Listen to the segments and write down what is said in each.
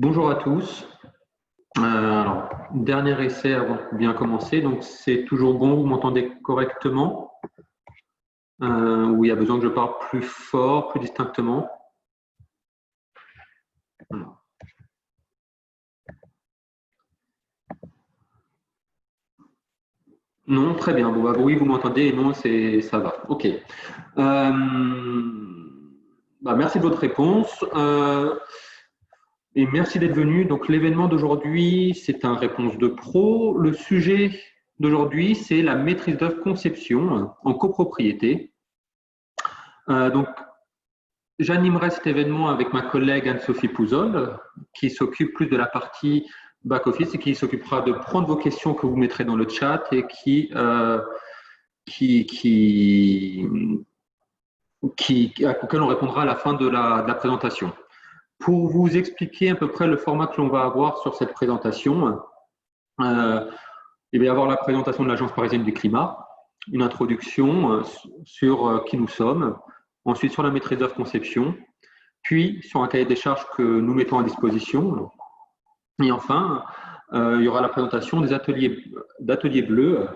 Bonjour à tous. Alors, dernier essai avant de bien commencer. Donc, c'est toujours bon, vous m'entendez correctement ou il y a besoin que je parle plus fort, plus distinctement? Non, très bien. Bon, bah, oui, vous m'entendez et non, ça va. OK. Merci de votre réponse. Et merci d'être venu. Donc, l'événement d'aujourd'hui, c'est un réponse de pro. Le sujet d'aujourd'hui, c'est la maîtrise d'œuvre conception en copropriété. Donc, j'animerai cet événement avec ma collègue Anne-Sophie Pouzol, qui s'occupe plus de la partie back-office et qui s'occupera de prendre vos questions que vous mettrez dans le chat et auxquelles on répondra à la fin de la présentation. Pour vous expliquer à peu près le format que l'on va avoir sur cette présentation, il va y avoir la présentation de l'Agence parisienne du climat, une introduction sur qui nous sommes, ensuite sur la maîtrise d'œuvre conception, puis sur un cahier des charges que nous mettons à disposition. Et enfin, il y aura la présentation des d'ateliers bleus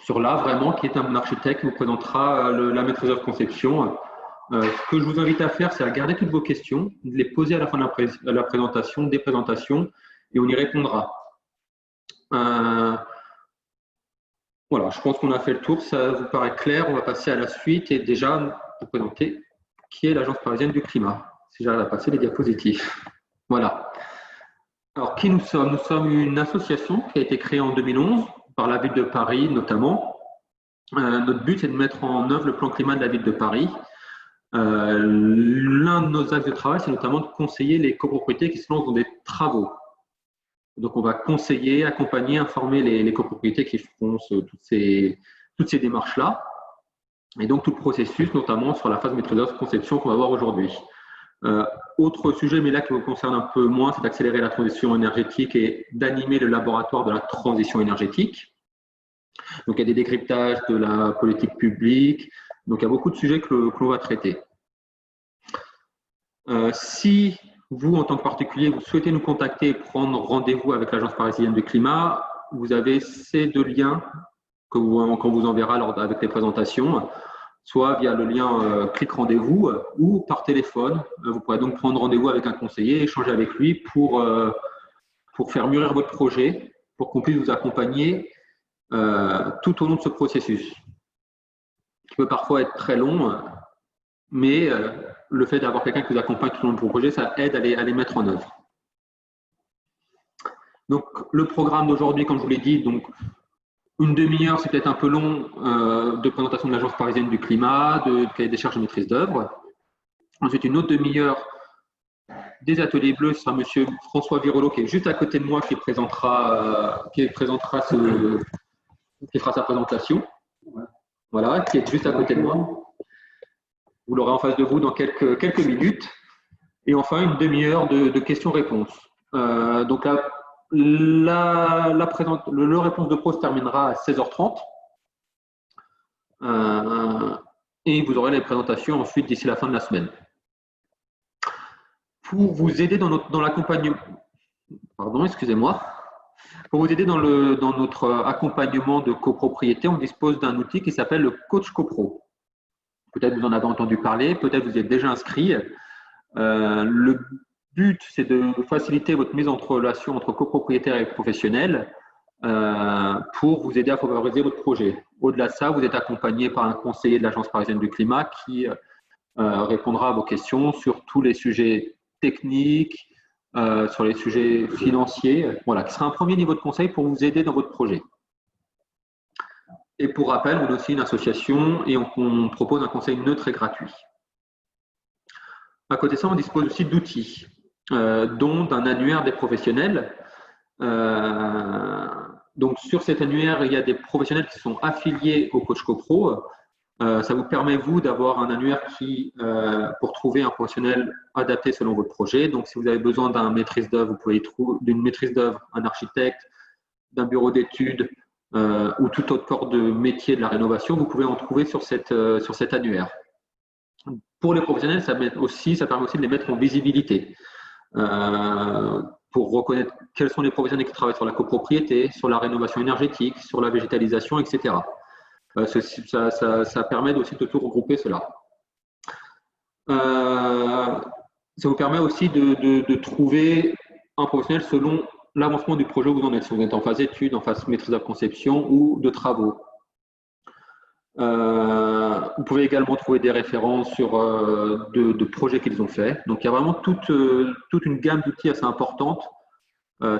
sur là, vraiment, qui est un architecte qui vous présentera la maîtrise d'œuvre conception. Ce que je vous invite à faire, c'est à garder toutes vos questions, de les poser à la fin de la présentation, des présentations, et on y répondra. Voilà, je pense qu'on a fait le tour, ça vous paraît clair, on va passer à la suite et déjà vous présenter qui est l'Agence parisienne du climat, si j'arrive à passer les diapositives. Voilà. Alors, qui nous sommes? Nous sommes une association qui a été créée en 2011 par la ville de Paris notamment. Notre but, c'est de mettre en œuvre le plan climat de la ville de Paris. L'un de nos axes de travail, c'est notamment de conseiller les copropriétés qui se lancent dans des travaux. Donc, on va conseiller, accompagner, informer les copropriétés qui feront toutes ces démarches-là. Et donc, tout le processus, notamment sur la phase maîtrise d'œuvre conception qu'on va voir aujourd'hui. Autre sujet, mais là qui vous concerne un peu moins, c'est d'accélérer la transition énergétique et d'animer le laboratoire de la transition énergétique. Donc, il y a des décryptages de la politique publique. Donc, il y a beaucoup de sujets que l'on va traiter. Si vous, en tant que particulier, vous souhaitez nous contacter et prendre rendez-vous avec l'Agence parisienne du climat, vous avez ces deux liens qu'on vous enverra avec les présentations, soit via le lien clic rendez-vous ou par téléphone. Vous pourrez donc prendre rendez-vous avec un conseiller, échanger avec lui pour faire mûrir votre projet, pour qu'on puisse vous accompagner tout au long de ce processus, qui peut parfois être très long, mais le fait d'avoir quelqu'un qui vous accompagne tout au long de vos projets, ça aide à les mettre en œuvre. Donc, le programme d'aujourd'hui, comme je vous l'ai dit, donc, une demi-heure, c'est peut-être un peu long, de présentation de l'Agence parisienne du climat, de cahier des charges de maîtrise d'œuvre. Ensuite, une autre demi-heure des ateliers bleus, ce sera monsieur François Virolo, qui est juste à côté de moi, qui fera sa présentation. Voilà, qui est juste à côté de moi. Vous l'aurez en face de vous dans quelques minutes. Et enfin, une demi-heure de questions-réponses. Donc, le réponse de pro se terminera à 16h30. Et vous aurez les présentations ensuite d'ici la fin de la semaine. Pour vous aider dans l'accompagnement, pardon, excusez-moi. Pour vous aider dans notre accompagnement de copropriété, on dispose d'un outil qui s'appelle le Coach CoPro. Peut-être vous en avez entendu parler, peut-être vous y êtes déjà inscrit. Le but, c'est de faciliter votre mise en relation entre copropriétaires et professionnels pour vous aider à favoriser votre projet. Au-delà de ça, vous êtes accompagné par un conseiller de l'Agence parisienne du climat qui répondra à vos questions sur tous les sujets techniques, sur les sujets financiers, voilà, qui sera un premier niveau de conseil pour vous aider dans votre projet. Et pour rappel, on est aussi une association et on propose un conseil neutre et gratuit. À côté de ça, on dispose aussi d'outils, dont d'un annuaire des professionnels. Donc, sur cet annuaire, il y a des professionnels qui sont affiliés au Coach CoPro. Ça vous permet, vous, d'avoir un annuaire pour trouver un professionnel adapté selon votre projet. Donc, si vous avez besoin d'un maîtrise d'œuvre, vous pouvez y trouver d'une maîtrise d'œuvre, un architecte, d'un bureau d'études ou tout autre corps de métier de la rénovation, vous pouvez en trouver sur cet annuaire. Pour les professionnels, ça permet aussi de les mettre en visibilité. pour reconnaître quels sont les professionnels qui travaillent sur la copropriété, sur la rénovation énergétique, sur la végétalisation, etc. Ça permet aussi de tout regrouper cela. Ça vous permet aussi de trouver un professionnel selon l'avancement du projet où vous en êtes. Si vous êtes en phase d'études, en phase maîtrise de conception ou de travaux. Vous pouvez également trouver des références sur de projets qu'ils ont faits. Donc, il y a vraiment toute une gamme d'outils assez importante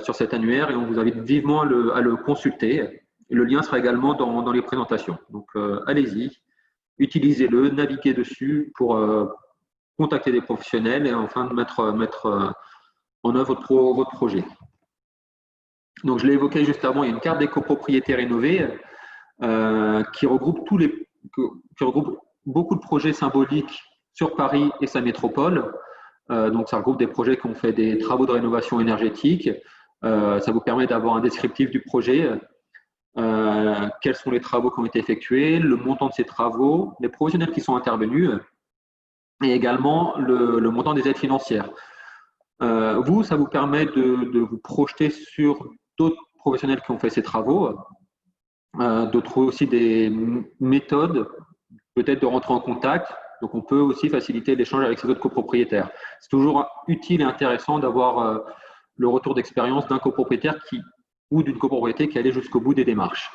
sur cet annuaire et on vous invite vivement à le consulter. Et le lien sera également dans les présentations. Donc, allez-y, utilisez-le, naviguez dessus pour contacter des professionnels et enfin mettre en œuvre votre projet. Donc, je l'ai évoqué juste avant, il y a une carte des copropriétés rénovées qui regroupe beaucoup de projets symboliques sur Paris et sa métropole. Donc, ça regroupe des projets qui ont fait des travaux de rénovation énergétique. Ça vous permet d'avoir un descriptif du projet, quels sont les travaux qui ont été effectués, le montant de ces travaux, les professionnels qui sont intervenus et également le montant des aides financières. Ça vous permet de vous projeter sur d'autres professionnels qui ont fait ces travaux, de trouver aussi des méthodes, peut-être de rentrer en contact. Donc, on peut aussi faciliter l'échange avec ces autres copropriétaires. C'est toujours utile et intéressant d'avoir le retour d'expérience d'un copropriétaire ou d'une copropriété qui allait jusqu'au bout des démarches.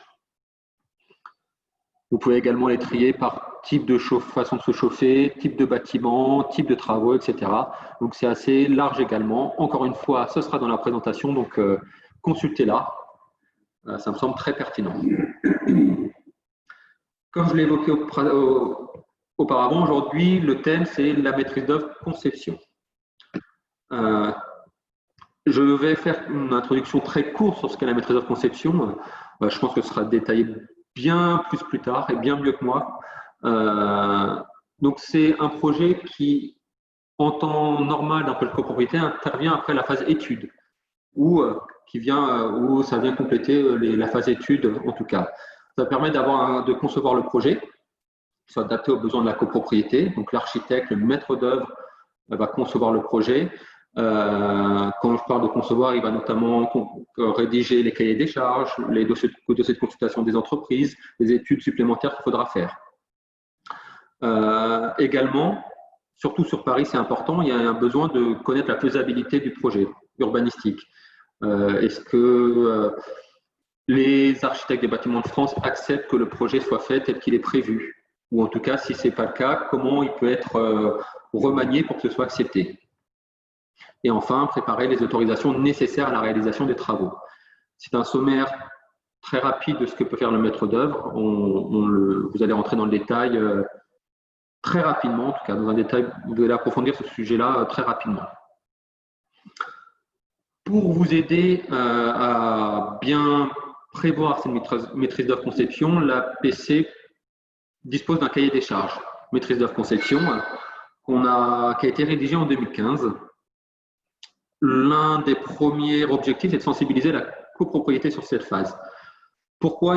Vous pouvez également les trier par type de façon de se chauffer, type de bâtiment, type de travaux, etc. Donc, c'est assez large également. Encore une fois, ce sera dans la présentation, donc consultez-la. Ça me semble très pertinent. Comme je l'ai évoqué auparavant, aujourd'hui, le thème, c'est la maîtrise d'œuvre conception. Je vais faire une introduction très courte sur ce qu'est la maîtrise d'œuvre conception. Je pense que ce sera détaillé bien plus tard et bien mieux que moi. Donc, c'est un projet qui, en temps normal d'un projet de copropriété, intervient après la phase étude, où ça vient compléter la phase étude, en tout cas. Ça permet de concevoir le projet, qui soit adapté aux besoins de la copropriété. Donc, l'architecte, le maître d'œuvre, va concevoir le projet. Quand je parle de concevoir, il va notamment rédiger les cahiers des charges, les dossiers de consultation des entreprises, les études supplémentaires qu'il faudra faire. Également, surtout sur Paris, c'est important, il y a un besoin de connaître la faisabilité du projet urbanistique. Est-ce que les architectes des bâtiments de France acceptent que le projet soit fait tel qu'il est prévu? Ou en tout cas, si ce n'est pas le cas, comment il peut être remanié pour que ce soit accepté? Et enfin, préparer les autorisations nécessaires à la réalisation des travaux. C'est un sommaire très rapide de ce que peut faire le maître d'œuvre. Vous allez rentrer dans le détail très rapidement, en tout cas dans un détail, vous allez approfondir ce sujet-là très rapidement. Pour vous aider à bien prévoir cette maîtrise d'œuvre conception, la PC dispose d'un cahier des charges maîtrise d'œuvre conception qui a été rédigé en 2015. L'un des premiers objectifs est de sensibiliser la copropriété sur cette phase. Pourquoi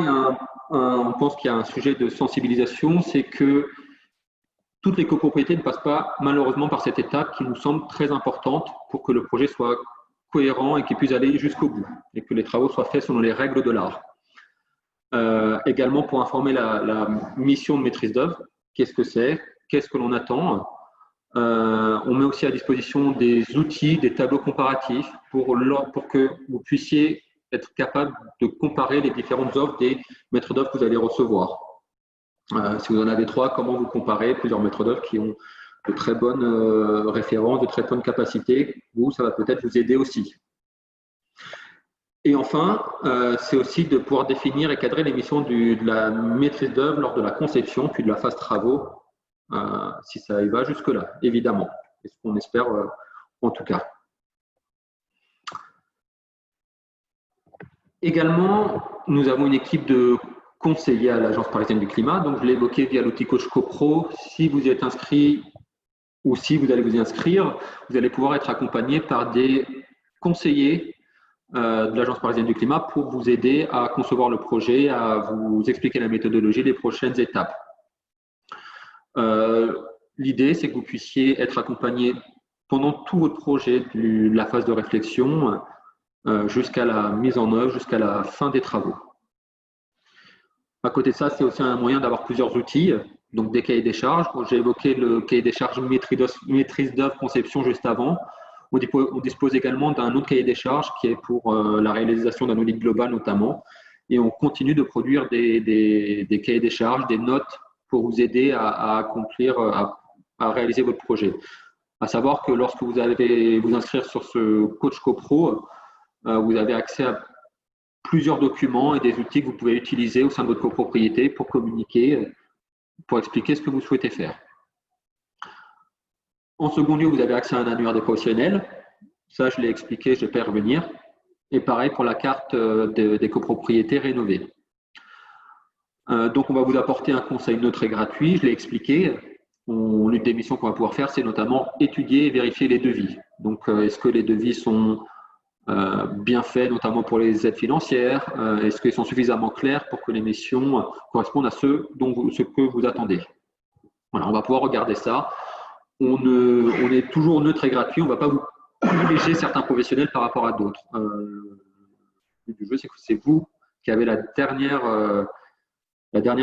on pense qu'il y a un sujet de sensibilisation? C'est que toutes les copropriétés ne passent pas malheureusement par cette étape qui nous semble très importante pour que le projet soit cohérent et qu'il puisse aller jusqu'au bout et que les travaux soient faits selon les règles de l'art. Également pour informer la mission de maîtrise d'œuvre, qu'est-ce que c'est, qu'est-ce que l'on attend. On met aussi à disposition des outils, des tableaux comparatifs pour que vous puissiez être capable de comparer les différentes offres des maîtres d'œuvre que vous allez recevoir. Si vous en avez 3, comment vous comparez plusieurs maîtres d'œuvre qui ont de très bonnes références, de très bonnes capacités? Ça va peut-être vous aider aussi. Et enfin, c'est aussi de pouvoir définir et cadrer les missions de la maîtrise d'œuvre lors de la conception, puis de la phase travaux, si ça y va jusque-là, évidemment. C'est ce qu'on espère en tout cas. Également, nous avons une équipe de conseillers à l'Agence parisienne du climat. Donc, je l'ai évoqué via l'outil Coach CoPro. Si vous y êtes inscrit ou si vous allez vous y inscrire, vous allez pouvoir être accompagné par des conseillers de l'Agence parisienne du climat pour vous aider à concevoir le projet, à vous expliquer la méthodologie, les prochaines étapes. L'idée, c'est que vous puissiez être accompagné pendant tout votre projet, de la phase de réflexion jusqu'à la mise en œuvre, jusqu'à la fin des travaux. À côté de ça, c'est aussi un moyen d'avoir plusieurs outils, donc des cahiers des charges. J'ai évoqué le cahier des charges maîtrise d'œuvre conception juste avant. On dispose également d'un autre cahier des charges qui est pour la réalisation d'un audit global notamment. Et on continue de produire des cahiers des charges, des notes pour vous aider à accomplir, à réaliser votre projet. À savoir que lorsque vous allez vous inscrire sur ce Coach CoPro, vous avez accès à plusieurs documents et des outils que vous pouvez utiliser au sein de votre copropriété pour communiquer, pour expliquer ce que vous souhaitez faire. En second lieu, vous avez accès à un annuaire des professionnels. Ça, je l'ai expliqué, je ne vais pas y revenir. Et pareil pour la carte des copropriétés rénovées. Donc, on va vous apporter un conseil neutre et gratuit, je l'ai expliqué. L'une des missions qu'on va pouvoir faire, c'est notamment étudier et vérifier les devis. Donc, est-ce que les devis sont bien faits, notamment pour les aides financières? Est-ce qu'ils sont suffisamment clairs pour que les missions correspondent à ce que vous attendez? Voilà, on va pouvoir regarder ça. On est toujours neutre et gratuit, on ne va pas vous privilégier certains professionnels par rapport à d'autres. Le but du jeu, c'est que c'est vous qui avez la dernière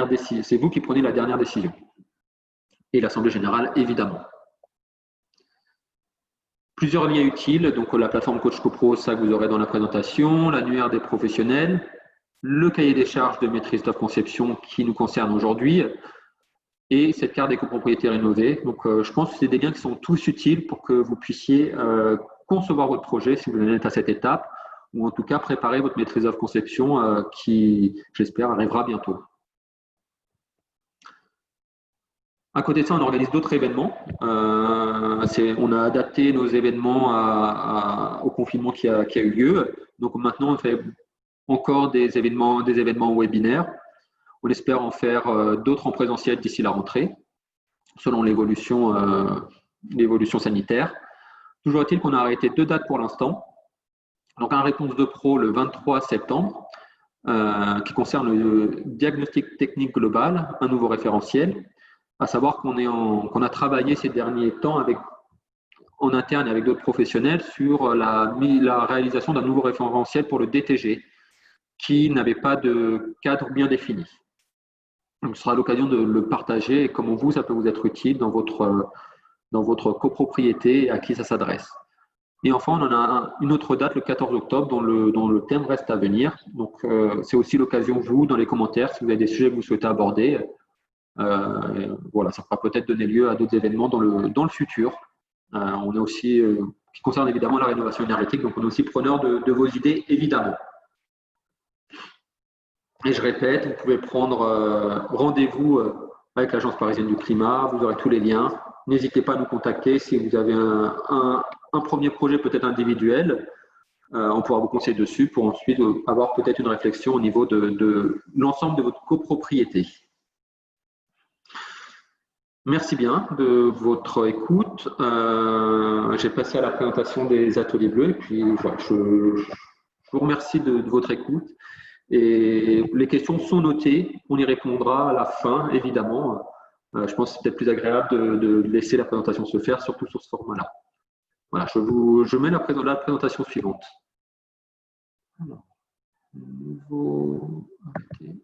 décision. C'est vous qui prenez la dernière décision. Et l'Assemblée générale, évidemment. Plusieurs liens utiles, donc la plateforme Coach CoPro, ça que vous aurez dans la présentation, l'annuaire des professionnels, le cahier des charges de maîtrise d'œuvre conception qui nous concerne aujourd'hui, et cette carte des copropriétés rénovées. Donc, je pense que c'est des liens qui sont tous utiles pour que vous puissiez concevoir votre projet si vous en êtes à cette étape, ou en tout cas préparer votre maîtrise d'œuvre conception qui, j'espère, arrivera bientôt. À côté de ça, on organise d'autres événements. On a adapté nos événements au confinement qui a eu lieu. Donc maintenant, on fait encore des événements webinaires. On espère en faire d'autres en présentiel d'ici la rentrée, selon l'évolution sanitaire. Toujours est-il qu'on a arrêté 2 dates pour l'instant. Donc un réponse de pro le 23 septembre, qui concerne le diagnostic technique global, un nouveau référentiel. À savoir qu'on a travaillé ces derniers temps en interne avec d'autres professionnels sur la réalisation d'un nouveau référentiel pour le DTG qui n'avait pas de cadre bien défini. Donc, ce sera l'occasion de le partager et comment ça peut vous être utile dans votre copropriété et à qui ça s'adresse. Et enfin, on en a une autre date, le 14 octobre, dont le thème reste à venir. Donc, c'est aussi l'occasion, vous, dans les commentaires, si vous avez des sujets que vous souhaitez aborder, voilà, ça pourra peut-être donner lieu à d'autres événements dans le futur. On est aussi, qui concerne évidemment la rénovation énergétique, donc on est aussi preneur de vos idées, évidemment. Et je répète, vous pouvez prendre rendez-vous avec l'Agence parisienne du climat, vous aurez tous les liens. N'hésitez pas à nous contacter si vous avez un premier projet peut-être individuel. On pourra vous conseiller dessus pour ensuite avoir peut-être une réflexion au niveau de l'ensemble de votre copropriété. Merci bien de votre écoute. J'ai passé à la présentation des ateliers bleus et puis voilà, je vous remercie de votre écoute. Et les questions sont notées, on y répondra à la fin, évidemment. Je pense que c'est peut-être plus agréable de laisser la présentation se faire, surtout sur ce format-là. Voilà, je mets la présentation suivante. Alors, nouveau... Okay.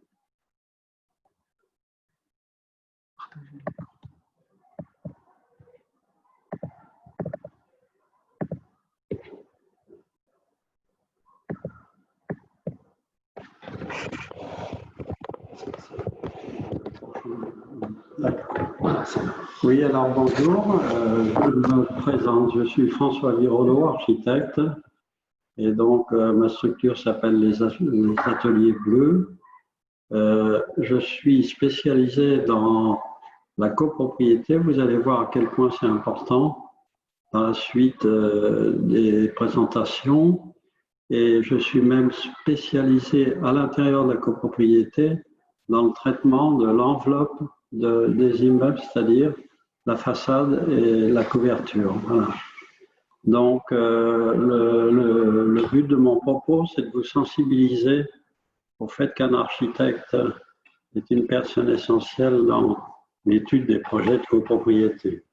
Oui, alors bonjour, je me présente, je suis François Virolo, architecte, et donc ma structure s'appelle les Ateliers Bleus. Je suis spécialisé dans la copropriété, vous allez voir à quel point c'est important dans la suite des présentations, et je suis même spécialisé à l'intérieur de la copropriété dans le traitement de l'enveloppe des immeubles, c'est-à-dire la façade et la couverture. Voilà. Donc, le but de mon propos, c'est de vous sensibiliser au fait qu'un architecte est une personne essentielle dans l'étude des projets de copropriété.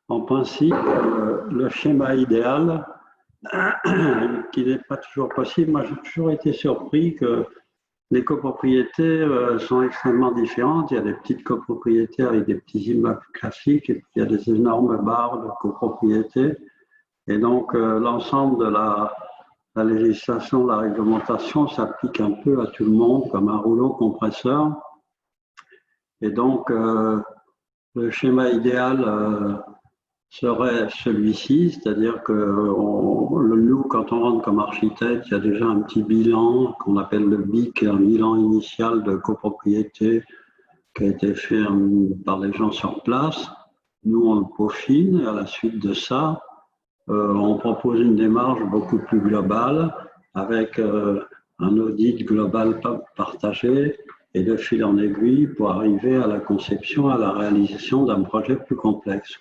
En principe, le schéma idéal, qui n'est pas toujours possible, moi j'ai toujours été surpris que les copropriétés sont extrêmement différentes. Il y a des petites copropriétés avec des petits immeubles classiques et puis il y a des énormes barres de copropriétés. Et donc l'ensemble de la législation, de la réglementation s'applique un peu à tout le monde comme un rouleau compresseur. Et donc le schéma idéal serait celui-ci, c'est-à-dire que nous, quand on rentre comme architecte, il y a déjà un petit bilan qu'on appelle le BIC, un bilan initial de copropriété qui a été fait par les gens sur place. Nous, on le peaufine et à la suite de ça, on propose une démarche beaucoup plus globale avec un audit global partagé et de fil en aiguille pour arriver à la conception, à la réalisation d'un projet plus complexe.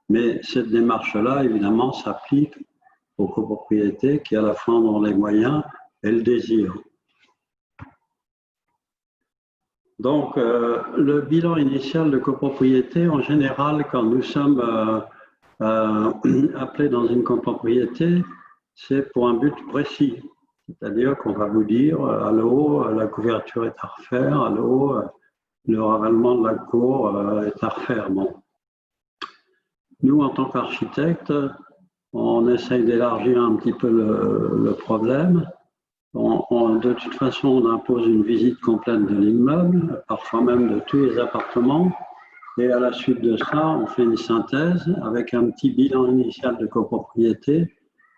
Mais cette démarche-là, évidemment, s'applique aux copropriétés qui, à la fois, ont les moyens et le désir. Donc, le bilan initial de copropriété, en général, quand nous sommes appelés dans une copropriété, c'est pour un but précis. C'est-à-dire qu'on va vous dire, à l'eau, la couverture est à refaire, à l'eau, le ravalement de la cour est à refaire. Bon. Nous, en tant qu'architectes, on essaye d'élargir un petit peu le problème. De toute façon, on impose une visite complète de l'immeuble, parfois même de tous les appartements. Et à la suite de ça, on fait une synthèse avec un petit bilan initial de copropriété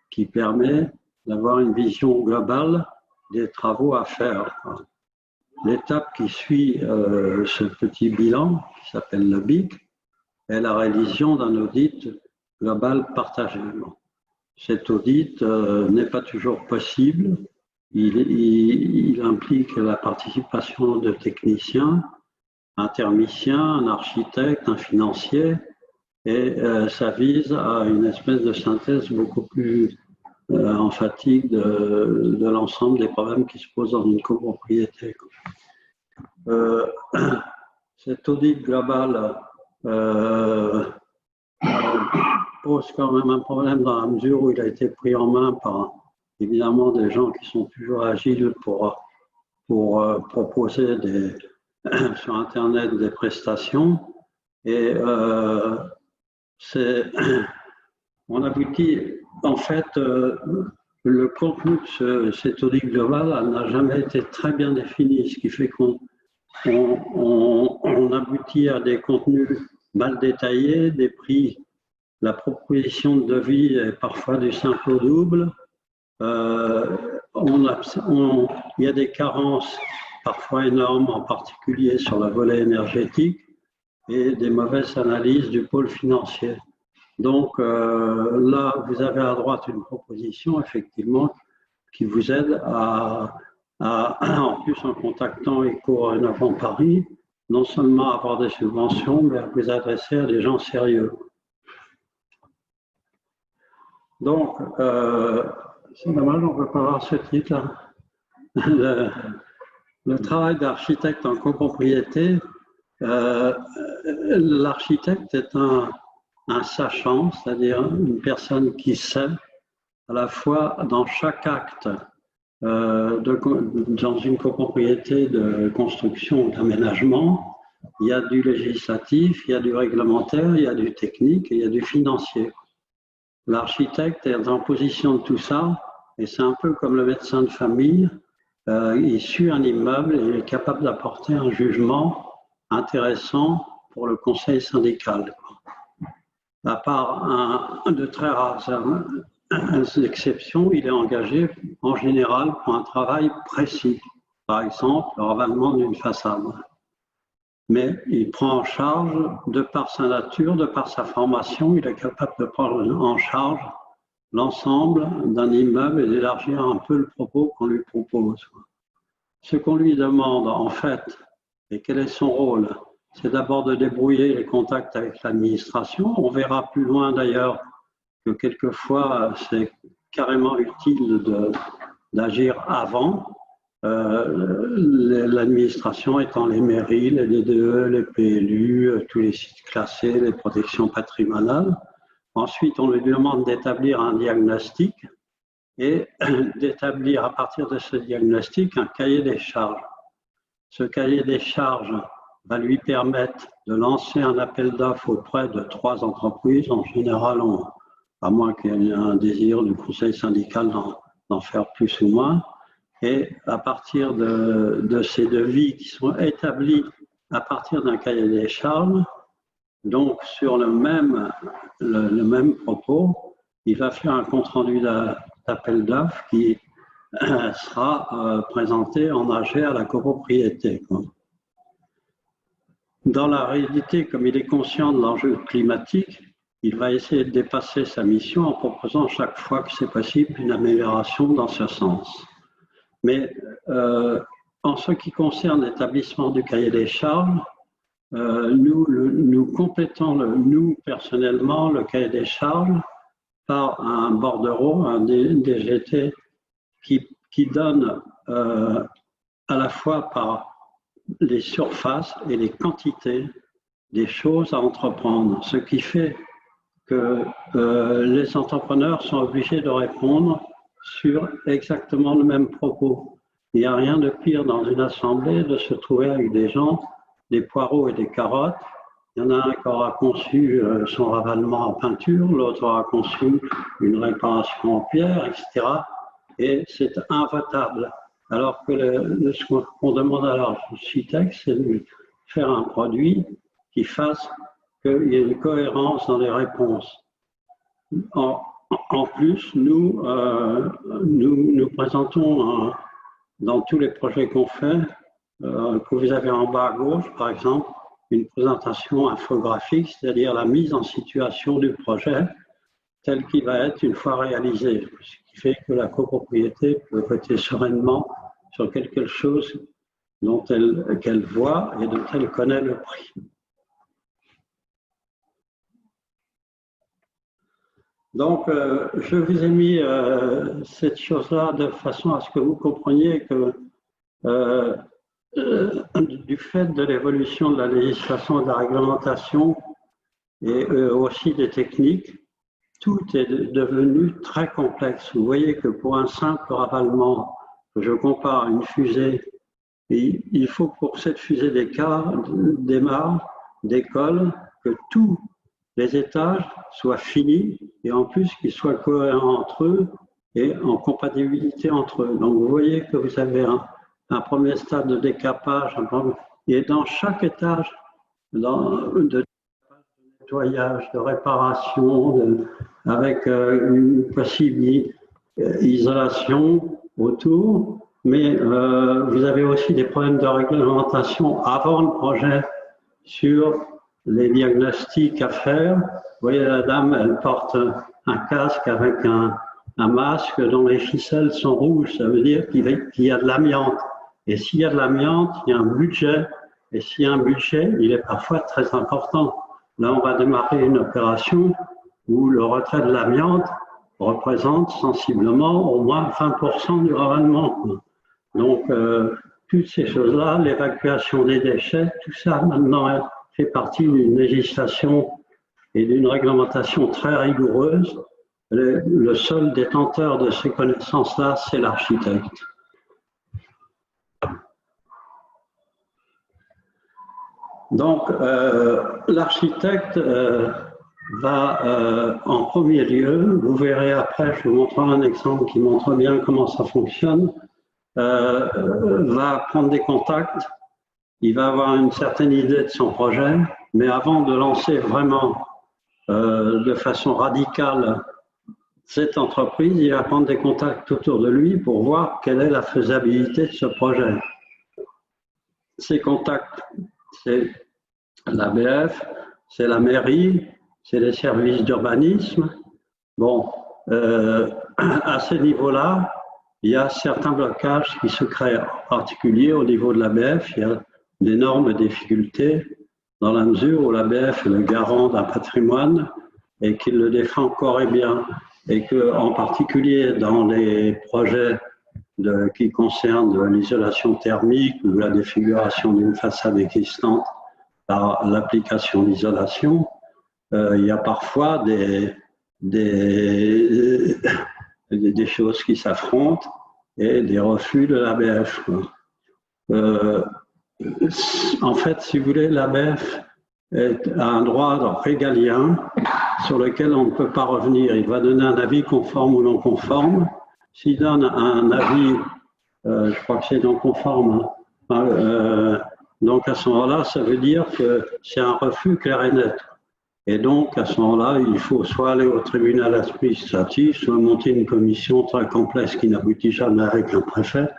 qui permet d'avoir une vision globale des travaux à faire. L'étape qui suit ce petit bilan, qui s'appelle le BIC, est la réalisation d'un audit global partagé. Cet audit n'est pas toujours possible. Il implique la participation de techniciens, un thermicien, un architecte, un financier, et ça vise à une espèce de synthèse beaucoup plus emphatique de l'ensemble des problèmes qui se posent dans une copropriété. Cet audit global pose quand même un problème dans la mesure où il a été pris en main par évidemment des gens qui sont toujours agiles pour proposer sur Internet des prestations. Et on aboutit, en fait, le contenu de cet audit global n'a jamais été très bien défini, ce qui fait qu'on aboutit à des contenus mal détaillés, des prix. La proposition de devis est parfois du simple au double. Il y a des carences parfois énormes, en particulier sur le volet énergétique, et des mauvaises analyses du pôle financier. Donc là, vous avez à droite une proposition, effectivement, qui vous aide en plus en contactant Éco-Rénovant Paris, non seulement à avoir des subventions, mais à vous adresser à des gens sérieux. Donc, c'est dommage, on ne peut pas voir ce titre. Le travail d'architecte en copropriété, l'architecte est un sachant, c'est-à-dire une personne qui sait à la fois dans chaque acte dans une copropriété de construction ou d'aménagement, il y a du législatif, il y a du réglementaire, il y a du technique et il y a du financier. L'architecte est en position de tout ça et c'est un peu comme le médecin de famille. Il suit un immeuble et il est capable d'apporter un jugement intéressant pour le conseil syndical. À part de très rares exceptions, il est engagé en général pour un travail précis, par exemple le ravalement d'une façade. Mais il prend en charge, de par sa nature, de par sa formation, il est capable de prendre en charge l'ensemble d'un immeuble et d'élargir un peu le propos qu'on lui propose. Ce qu'on lui demande, en fait, et quel est son rôle, c'est d'abord de débrouiller les contacts avec l'administration. On verra plus loin d'ailleurs que quelquefois c'est carrément utile d'agir avant, l'administration étant les mairies, les DDE, les PLU, tous les sites classés, les protections patrimoniales. Ensuite, on lui demande d'établir un diagnostic et d'établir à partir de ce diagnostic un cahier des charges. Ce cahier des charges va lui permettre de lancer un appel d'offres auprès de 3 entreprises. En général, à moins qu'il y ait un désir du conseil syndical d'en faire plus ou moins. Et à partir de ces devis qui sont établis à partir d'un cahier des charges, donc sur le même propos, il va faire un compte-rendu d'appel d'offres qui sera présenté en AG à la copropriété. Dans la réalité, comme il est conscient de l'enjeu climatique, il va essayer de dépasser sa mission en proposant chaque fois que c'est possible une amélioration dans ce sens. Mais en ce qui concerne l'établissement du cahier des charges, nous complétons, nous personnellement, le cahier des charges par un bordereau, un DGT, qui donne à la fois par les surfaces et les quantités des choses à entreprendre, ce qui fait que les entrepreneurs sont obligés de répondre sur exactement le même propos. Il n'y a rien de pire dans une assemblée de se trouver avec des gens, des poireaux et des carottes. Il y en a un qui aura conçu son ravalement en peinture, l'autre aura conçu une réparation en pierre, etc. Et c'est invotable. Alors que ce qu'on demande à l'architecte, c'est de faire un produit qui fasse qu'il y ait une cohérence dans les réponses. En plus, nous présentons dans tous les projets qu'on fait, que vous avez en bas à gauche, par exemple, une présentation infographique, c'est-à-dire la mise en situation du projet tel qu'il va être une fois réalisé, ce qui fait que la copropriété peut voter sereinement sur quelque chose qu'elle voit et dont elle connaît le prix. Donc, je vous ai mis cette chose-là de façon à ce que vous compreniez que du fait de l'évolution de la législation et de la réglementation et aussi des techniques, tout est devenu très complexe. Vous voyez que pour un simple ravalement, je compare à une fusée, il faut pour que cette fusée démarre, décolle, que tous les étages soient finis et en plus qu'ils soient cohérents entre eux et en compatibilité entre eux. Donc vous voyez que vous avez un premier stade de décapage et dans chaque étage de nettoyage, de réparation, avec une possible isolation autour, mais vous avez aussi des problèmes de réglementation avant le projet sur les diagnostics à faire. Vous voyez, la dame, elle porte un casque avec un masque dont les ficelles sont rouges, ça veut dire qu'il y a de l'amiante. Et s'il y a de l'amiante, il y a un budget. Et s'il y a un budget, il est parfois très important. Là, on va démarrer une opération où le retrait de l'amiante représente sensiblement au moins 20% du ravalement. Donc, toutes ces choses-là, l'évacuation des déchets, tout ça maintenant fait partie d'une législation et d'une réglementation très rigoureuse. Le seul détenteur de ces connaissances-là, c'est l'architecte. Donc, l'architecte va en premier lieu, vous verrez après, je vous montrerai un exemple qui montre bien comment ça fonctionne, va prendre des contacts, il va avoir une certaine idée de son projet, mais avant de lancer vraiment de façon radicale cette entreprise, il va prendre des contacts autour de lui pour voir quelle est la faisabilité de ce projet. Ces contacts, c'est l'ABF, c'est la mairie, c'est les services d'urbanisme. Bon, à ce niveau-là, il y a certains blocages qui se créent, en particulier au niveau de l'ABF. Il y a d'énormes difficultés dans la mesure où l'ABF est le garant d'un patrimoine et qu'il le défend corps et bien. Et qu'en particulier dans les projets qui concerne l'isolation thermique ou la défiguration d'une façade existante par l'application d'isolation, il y a parfois des choses qui s'affrontent et des refus de l'ABF. En fait, si vous voulez, l'ABF a un droit régalien sur lequel on ne peut pas revenir. Il va donner un avis conforme ou non conforme. S'il donne un avis, je crois que c'est non conforme, hein, donc à ce moment-là, ça veut dire que c'est un refus clair et net. Et donc, à ce moment-là, il faut soit aller au tribunal administratif, soit monter une commission très complexe qui n'aboutit jamais avec le préfet,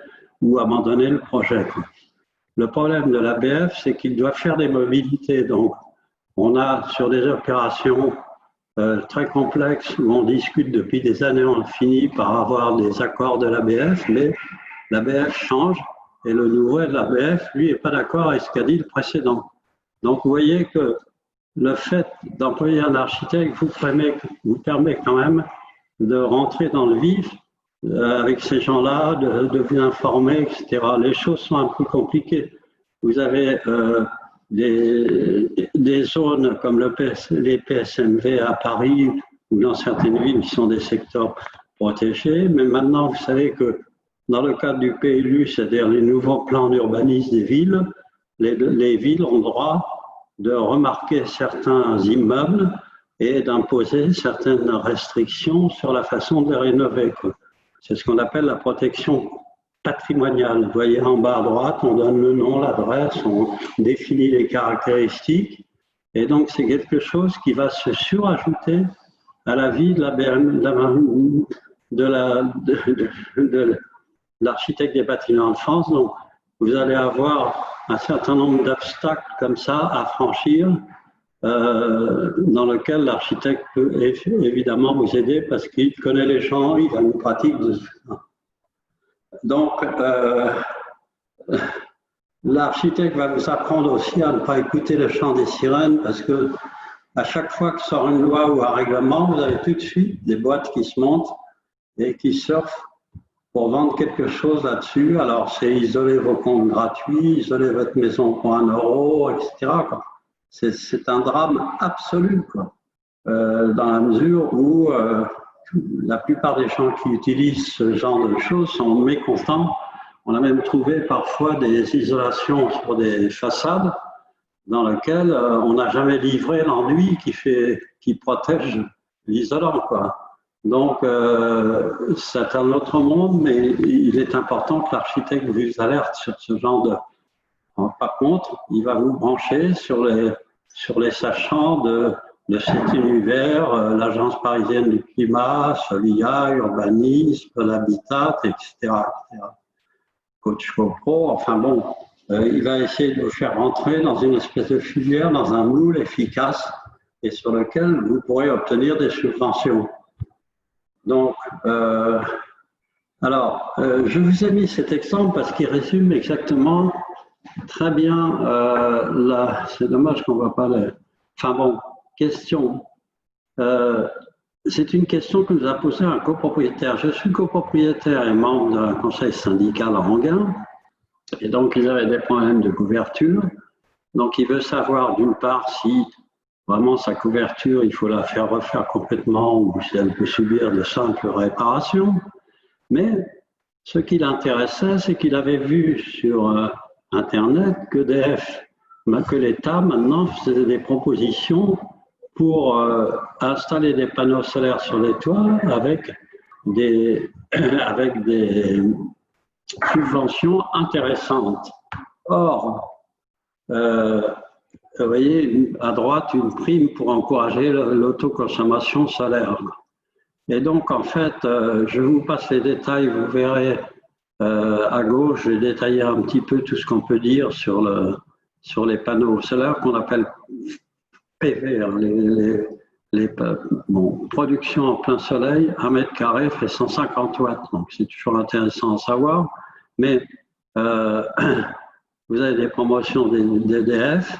ou abandonner le projet. Le problème de l'ABF, c'est qu'il doit faire des mobilités. Donc, on a sur des opérations très complexes où on discute depuis des années, on finit par avoir des accords de l'ABF, mais l'ABF change et le nouveau de l'ABF, lui, n'est pas d'accord avec ce qu'a dit le précédent. Donc, vous voyez que le fait d'employer un architecte vous permet quand même de rentrer dans le vif avec ces gens-là, de vous informer, etc. Les choses sont un peu compliquées. Vous avez des zones comme les PSMV à Paris ou dans certaines villes qui sont des secteurs protégés, mais maintenant, vous savez que dans le cadre du PLU, c'est-à-dire les nouveaux plans d'urbanisme des villes, les villes ont droit de remarquer certains immeubles et d'imposer certaines restrictions sur la façon de les rénover. C'est ce qu'on appelle la protection patrimoniale. Vous voyez en bas à droite, on donne le nom, l'adresse, on définit les caractéristiques. Et donc, c'est quelque chose qui va se surajouter à la vie de l'architecte des bâtiments de France. Donc, vous allez avoir un certain nombre d'obstacles comme ça à franchir, dans lequel l'architecte peut évidemment vous aider parce qu'il connaît les gens, il a une pratique de ça. Donc, l'architecte va vous apprendre aussi à ne pas écouter le chant des sirènes parce que à chaque fois que sort une loi ou un règlement, vous avez tout de suite des boîtes qui se montent et qui surfent pour vendre quelque chose là-dessus. Alors, c'est isoler vos comptes gratuits, isoler votre maison pour 1 euro, etc. C'est un drame absolu, quoi. Dans la mesure où la plupart des gens qui utilisent ce genre de choses sont mécontents. On a même trouvé parfois des isolations sur des façades dans lesquelles on n'a jamais livré l'enduit qui protège l'isolant, quoi. Donc, c'est un autre monde, mais il est important que l'architecte vous alerte sur ce genre de... Par contre, il va vous brancher sur les sachants de cet univers, l'Agence parisienne du climat, Solia, Urbanisme, l'Habitat, etc. Coach CoPro, enfin bon, il va essayer de vous faire rentrer dans une espèce de filière, dans un moule efficace et sur lequel vous pourrez obtenir des subventions. Donc, je vous ai mis cet exemple parce qu'il résume exactement très bien c'est dommage qu'on ne voit pas les... Enfin bon, question. C'est une question que nous a posée un copropriétaire. Je suis copropriétaire et membre d'un conseil syndical à Enghien. Et donc, ils avaient des problèmes de couverture. Donc, il veut savoir d'une part si vraiment sa couverture, il faut la faire refaire complètement ou si elle peut subir de simples réparations. Mais ce qui l'intéressait, c'est qu'il avait vu sur Internet que l'État maintenant faisait des propositions pour installer des panneaux solaires sur les toits avec des subventions intéressantes. Or, vous voyez à droite une prime pour encourager l'autoconsommation solaire. Et donc, en fait, je vous passe les détails, vous verrez à gauche, j'ai détaillé un petit peu tout ce qu'on peut dire sur les panneaux solaires qu'on appelle PV, production en plein soleil, 1 mètre carré fait 150 watts, donc c'est toujours intéressant à savoir. Mais vous avez des promotions d'EDF.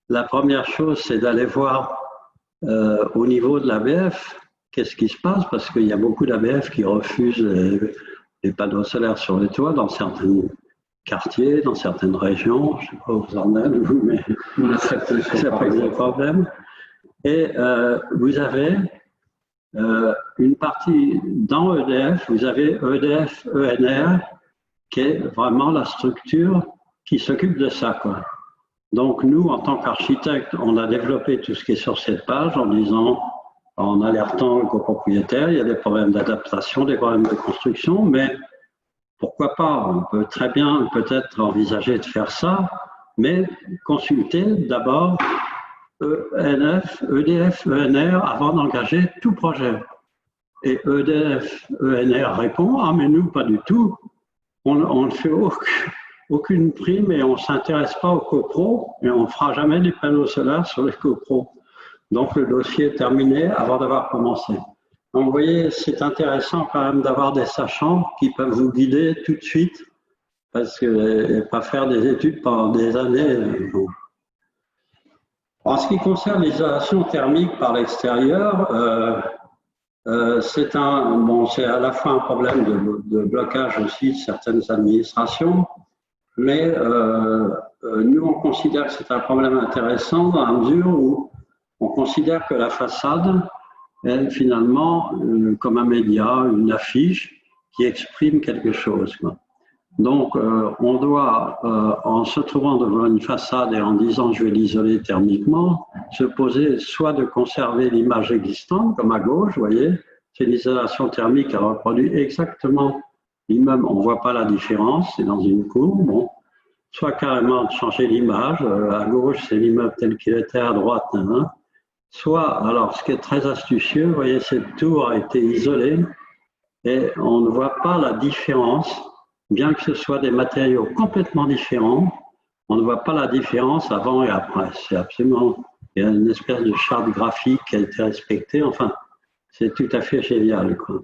La première chose, c'est d'aller voir au niveau de l'ABF, qu'est-ce qui se passe, parce qu'il y a beaucoup d'ABF qui refusent des panneaux solaires sur les toits dans certains quartiers, dans certaines régions. Je ne sais pas où vous en êtes, vous, mais ça pose des problèmes. Et vous avez une partie dans EDF, vous avez EDF ENR, qui est vraiment la structure qui s'occupe de ça, quoi. Donc nous, en tant qu'architectes, on a développé tout ce qui est sur cette page en disant, en alertant le copropriétaire, il y a des problèmes d'adaptation, des problèmes de construction, mais pourquoi pas? On peut très bien peut-être envisager de faire ça, mais consulter d'abord EDF, ENR avant d'engager tout projet. Et EDF, ENR répond, ah mais nous, pas du tout, on ne fait aucune prime et on ne s'intéresse pas aux copros et on ne fera jamais des panneaux solaires sur les copros. Donc le dossier est terminé avant d'avoir commencé. Donc vous voyez, c'est intéressant quand même d'avoir des sachants qui peuvent vous guider tout de suite, parce que pas faire des études pendant des années. Bon. En ce qui concerne l'isolation thermique par l'extérieur, c'est à la fois un problème de blocage aussi de certaines administrations, mais nous on considère que c'est un problème intéressant dans la mesure où on considère que la façade est finalement comme un média, une affiche qui exprime quelque chose, quoi. Donc, on doit, en se trouvant devant une façade et en disant je vais l'isoler thermiquement, se poser soit de conserver l'image existante, comme à gauche, vous voyez, c'est l'isolation thermique, elle reproduit exactement l'immeuble, on ne voit pas la différence, c'est dans une cour, bon. Soit carrément de changer l'image, à gauche c'est l'immeuble tel qu'il était, à droite, hein. Soit, alors ce qui est très astucieux, vous voyez, cette tour a été isolée et on ne voit pas la différence, bien que ce soit des matériaux complètement différents, on ne voit pas la différence avant et après. C'est absolument, il y a une espèce de charte graphique qui a été respectée, enfin, c'est tout à fait génial, quoi.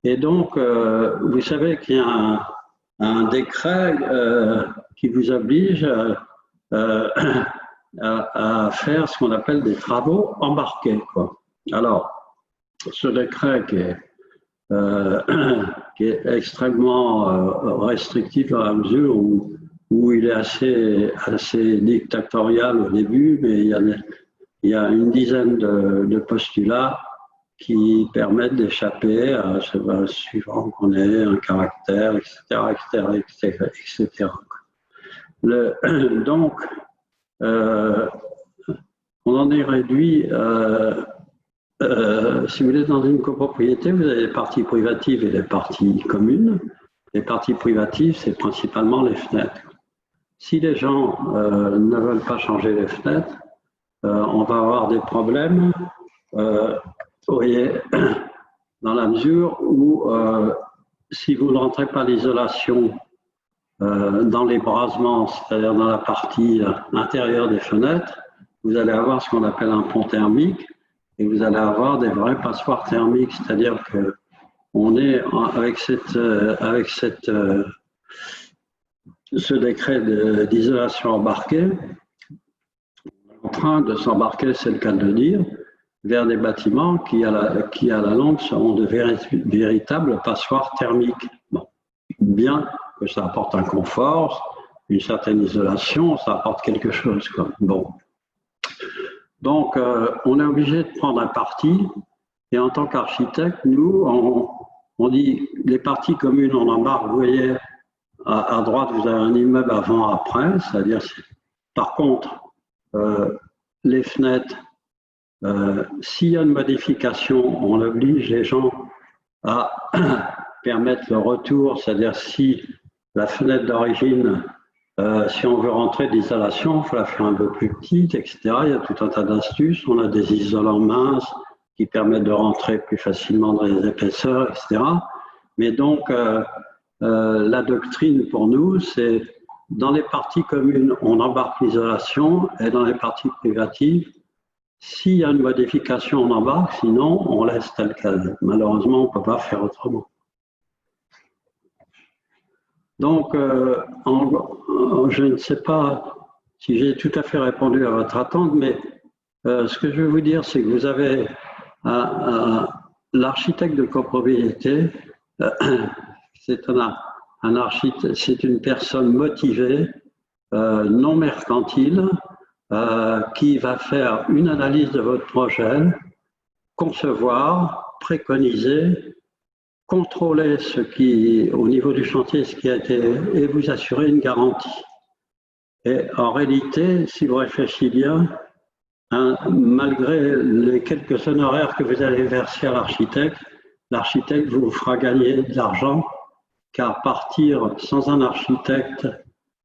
Et donc, vous savez qu'il y a un décret qui vous oblige à faire ce qu'on appelle des travaux embarqués, quoi. Alors, ce décret qui est extrêmement restrictif dans la mesure où il est assez dictatorial au début, mais il y a une dizaine de postulats qui permettent d'échapper à ce suivant qu'on ait un caractère, etc. Donc, on en est réduit, si vous êtes dans une copropriété, vous avez les parties privatives et les parties communes. Les parties privatives, c'est principalement les fenêtres. Si les gens ne veulent pas changer les fenêtres, on va avoir des problèmes, vous voyez, dans la mesure où si vous ne rentrez pas l'isolation dans les brasements, c'est-à-dire dans la partie intérieure des fenêtres, vous allez avoir ce qu'on appelle un pont thermique et vous allez avoir des vrais passoires thermiques, c'est-à-dire que on est avec ce décret d'isolation embarquée en train de s'embarquer, c'est le cas de le dire, vers des bâtiments qui à la longue seront de véritables passoires thermiques. Bon. Bien que ça apporte un confort, une certaine isolation, ça apporte quelque chose, quoi. Bon. Donc, on est obligé de prendre un parti, et en tant qu'architecte, nous, on dit les parties communes, on embarque, vous voyez, à droite, vous avez un immeuble avant-après, c'est-à-dire, par contre, les fenêtres, s'il y a une modification, on oblige les gens à permettre le retour, c'est-à-dire si la fenêtre d'origine, si on veut rentrer d'isolation, il faut la faire un peu plus petite, etc. Il y a tout un tas d'astuces. On a des isolants minces qui permettent de rentrer plus facilement dans les épaisseurs, etc. Mais donc, la doctrine pour nous, c'est dans les parties communes, on embarque l'isolation, et dans les parties privatives, s'il y a une modification, on embarque, sinon on laisse tel quel. Malheureusement, on ne peut pas faire autrement. Donc, je ne sais pas si j'ai tout à fait répondu à votre attente, mais ce que je veux vous dire, c'est que vous avez l'architecte de copropriété, c'est c'est une personne motivée, non mercantile, qui va faire une analyse de votre projet, concevoir, préconiser, contrôler ce qui, au niveau du chantier, ce qui a été, et vous assurer une garantie. Et en réalité, si vous réfléchissez bien, malgré les quelques honoraires que vous allez verser à l'architecte vous fera gagner de l'argent, car partir sans un architecte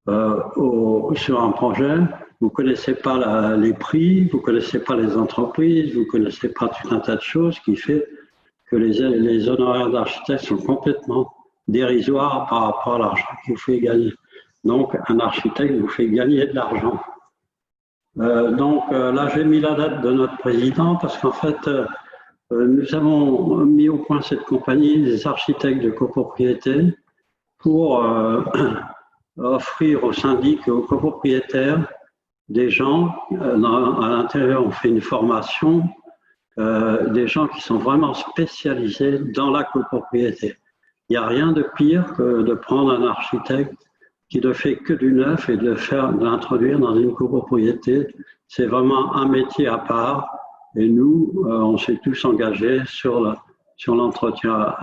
sur un projet, vous ne connaissez pas les prix, vous ne connaissez pas les entreprises, vous ne connaissez pas tout un tas de choses qui fait que les honoraires d'architecte sont complètement dérisoires par rapport à l'argent qu'il vous fait gagner. Donc, un architecte vous fait gagner de l'argent. Là, j'ai mis la date de notre président parce qu'en fait, nous avons mis au point cette compagnie des architectes de copropriété pour offrir aux syndics et aux copropriétaires des gens, à l'intérieur on fait une formation, des gens qui sont vraiment spécialisés dans la copropriété. Il n'y a rien de pire que de prendre un architecte qui ne fait que du neuf et de l'introduire dans une copropriété. C'est vraiment un métier à part et nous, on s'est tous engagés sur l'entretien.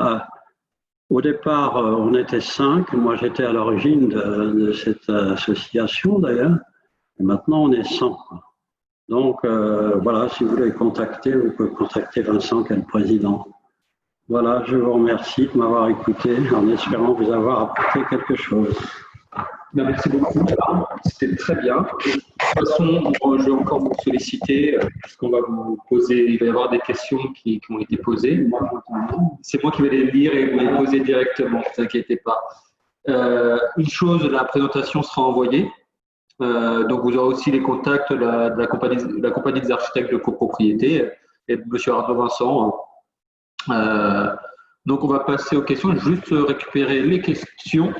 Au départ, on était 5. Moi, j'étais à l'origine de cette association, d'ailleurs. Et maintenant, on est 100. Donc, voilà, si vous voulez contacter, vous pouvez contacter Vincent, qui est le président. Voilà, je vous remercie de m'avoir écouté, en espérant vous avoir apporté quelque chose. Merci beaucoup, c'était très bien. De toute façon, je vais encore vous solliciter, puisqu'on va vous poser, il va y avoir des questions qui ont été posées. C'est moi qui vais les lire et vous les poser directement, ne vous inquiétez pas. Une chose, la présentation sera envoyée. Donc, vous aurez aussi les contacts de la compagnie des architectes de copropriété et de M. Arnaud Vincent. Donc, on va passer aux questions. Juste récupérer les questions.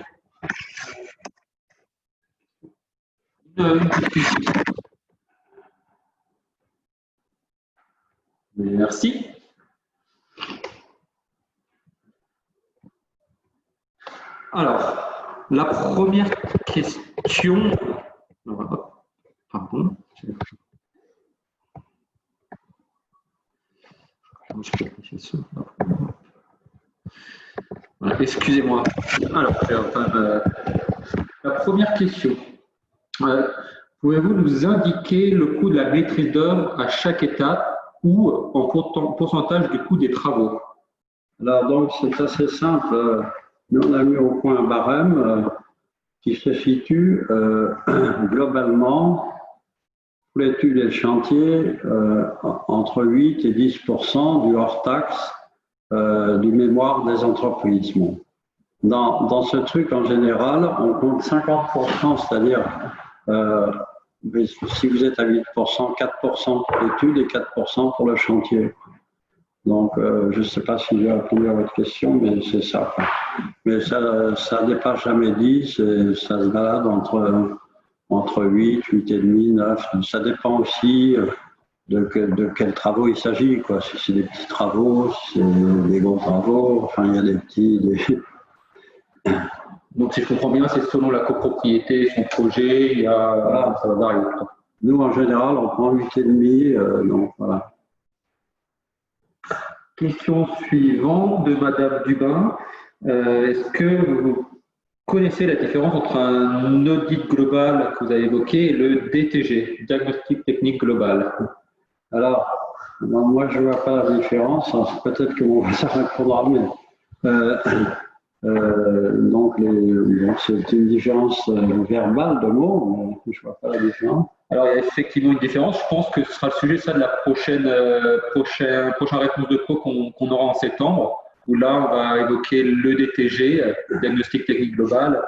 Merci. Alors, la première question. Pardon. Voilà, excusez-moi. Alors, la première question. Pouvez-vous nous indiquer le coût de la maîtrise d'œuvre à chaque étape ou en pourcentage du coût des travaux? Alors, donc, c'est assez simple. Nous, on a mis au point un barème qui se situe globalement, pour l'étude et le chantier, entre 8 et 10% du hors-taxe du mémoire des entreprises. Bon. Dans ce truc, en général, on compte 50%, c'est-à-dire si vous êtes à 8%, 4% pour l'étude et 4% pour le chantier. Donc, je ne sais pas si j'ai répondu à votre question, mais c'est ça. Mais ça ne dépasse jamais 10 et ça se balade entre 8, 8,5, 9. Ça dépend aussi de quels travaux il s'agit, quoi. Si c'est des petits travaux, si c'est des gros travaux, enfin, il y a des petits... Donc, si je comprends bien, c'est selon la copropriété, son projet, voilà, ça va varier. Nous, en général, on prend 8,5, donc voilà. Question suivante de Madame Dubin. Est-ce que vous connaissez la différence entre un audit global que vous avez évoqué et le DTG, diagnostic technique global? Alors, moi, je ne vois pas la différence. Peut-être que mon voisin répondra, mais donc, c'est une différence verbale de mots, mais je ne vois pas la différence. Alors, il y a effectivement une différence. Je pense que ce sera le sujet ça, de la prochaine réponse de pro qu'on aura en septembre, où là, on va évoquer le DTG, le diagnostic technique global,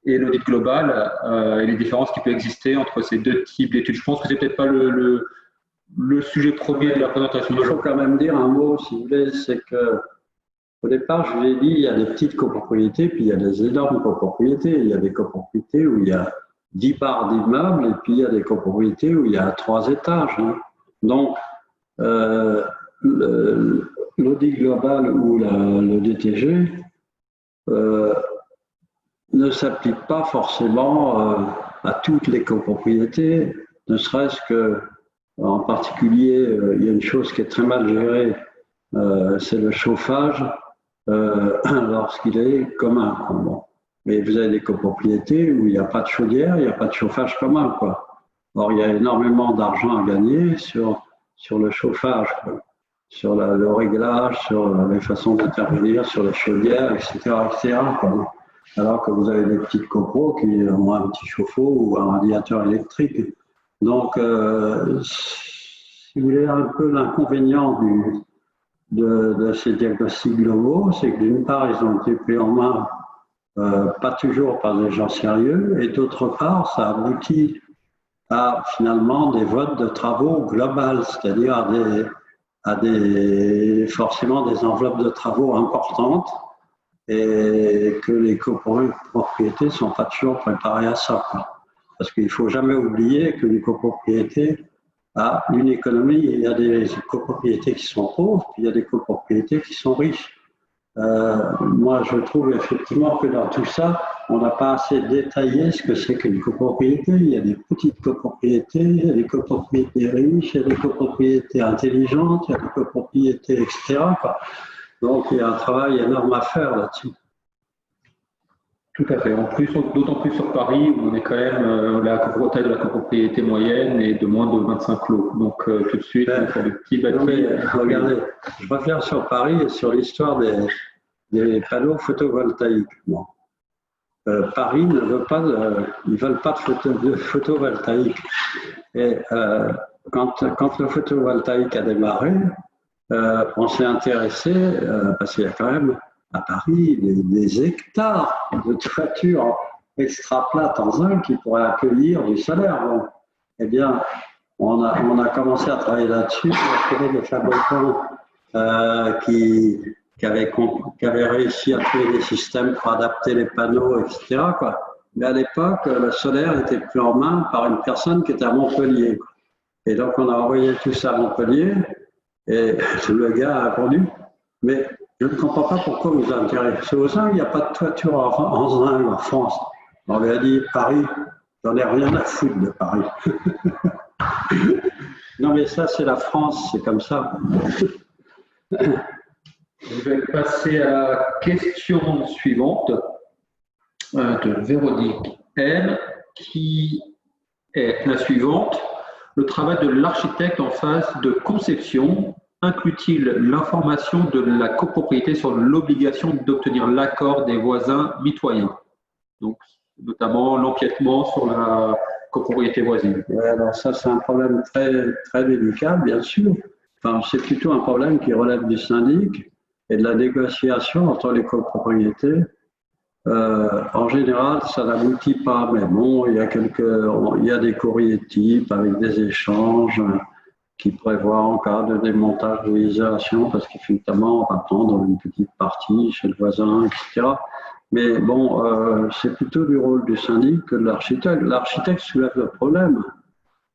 et l'audit global, et les différences qui peuvent exister entre ces deux types d'études. Je pense que c'est peut-être pas le sujet premier de la présentation. Il faut quand même dire un mot, si vous voulez, c'est que au départ, je vous l'ai dit, il y a des petites copropriétés, puis il y a des énormes copropriétés. Il y a des copropriétés où il y a 10 barres d'immeubles, et puis il y a des copropriétés où il y a 3 étages. Hein. Donc, l'audit global ou le DTG ne s'applique pas forcément à toutes les copropriétés, ne serait-ce que, en particulier, il y a une chose qui est très mal gérée, c'est le chauffage lorsqu'il est commun. Bon. Mais vous avez des copropriétés où il n'y a pas de chaudière, il n'y a pas de chauffage commun, quoi. Or, il y a énormément d'argent à gagner sur le chauffage, quoi. Sur le réglage, sur les façons d'intervenir, sur les chaudières, etc., etc., quoi. Alors que vous avez des petites copros qui ont un petit chauffe-eau ou un radiateur électrique. Donc, si vous voulez, un peu l'inconvénient de ces diagnostics globaux, c'est que d'une part, ils ont été pris en main pas toujours par des gens sérieux, et d'autre part, ça aboutit à finalement des votes de travaux globales, c'est-à-dire forcément des enveloppes de travaux importantes, et que les copropriétés ne sont pas toujours préparées à ça, quoi. Parce qu'il ne faut jamais oublier qu'une copropriété a une économie. Il y a des copropriétés qui sont pauvres, puis il y a des copropriétés qui sont riches. Moi, je trouve effectivement que dans tout ça, on n'a pas assez détaillé ce que c'est qu'une copropriété. Il y a des petites copropriétés, il y a des copropriétés riches, il y a des copropriétés intelligentes, il y a des copropriétés, etc., quoi. Donc, il y a un travail énorme à faire là-dessus. Tout à fait. En plus, d'autant plus sur Paris, où on est quand même, la taille de la copropriété moyenne est de moins de 25 lots. Donc, tout de suite, on fait le petit bâti. Regardez, je reviens sur Paris et sur l'histoire des panneaux photovoltaïques. Bon. Paris ne veut pas, ils ne veulent pas de photovoltaïque. Et quand le photovoltaïque a démarré, on s'est intéressé, parce qu'il y a quand même à Paris des hectares de toitures extra plates en zinc qui pourraient accueillir du solaire. Bon. Eh bien, on a commencé à travailler là-dessus, on a trouvé des fabricants qui avaient réussi à trouver des systèmes pour adapter les panneaux, etc., quoi. Mais à l'époque, le solaire était pris en main par une personne qui était à Montpellier. Et donc, on a envoyé tout ça à Montpellier, et le gars a répondu, mais je ne comprends pas pourquoi vous vous intéressez au zinc, il n'y a pas de toiture en zinc en France. On lui a dit, Paris, j'en ai rien à foutre de Paris. Non, mais ça, c'est la France, c'est comme ça. Je vais passer à la question suivante de Véronique M, qui est la suivante. Le travail de l'architecte en phase de conception inclut-il l'information de la copropriété sur l'obligation d'obtenir l'accord des voisins mitoyens? Donc, notamment l'empiètement sur la copropriété voisine. Ouais, alors ça, c'est un problème très, très délicat, bien sûr. Enfin, c'est plutôt un problème qui relève du syndic et de la négociation entre les copropriétés. En général, ça n'aboutit pas, mais bon, il y a des courriers types avec des échanges qui prévoient en cas de démontage ou d'isolation, parce qu'effectivement, on va prendre une petite partie chez le voisin, etc. Mais bon, c'est plutôt du rôle du syndic que de l'architecte. L'architecte soulève le problème.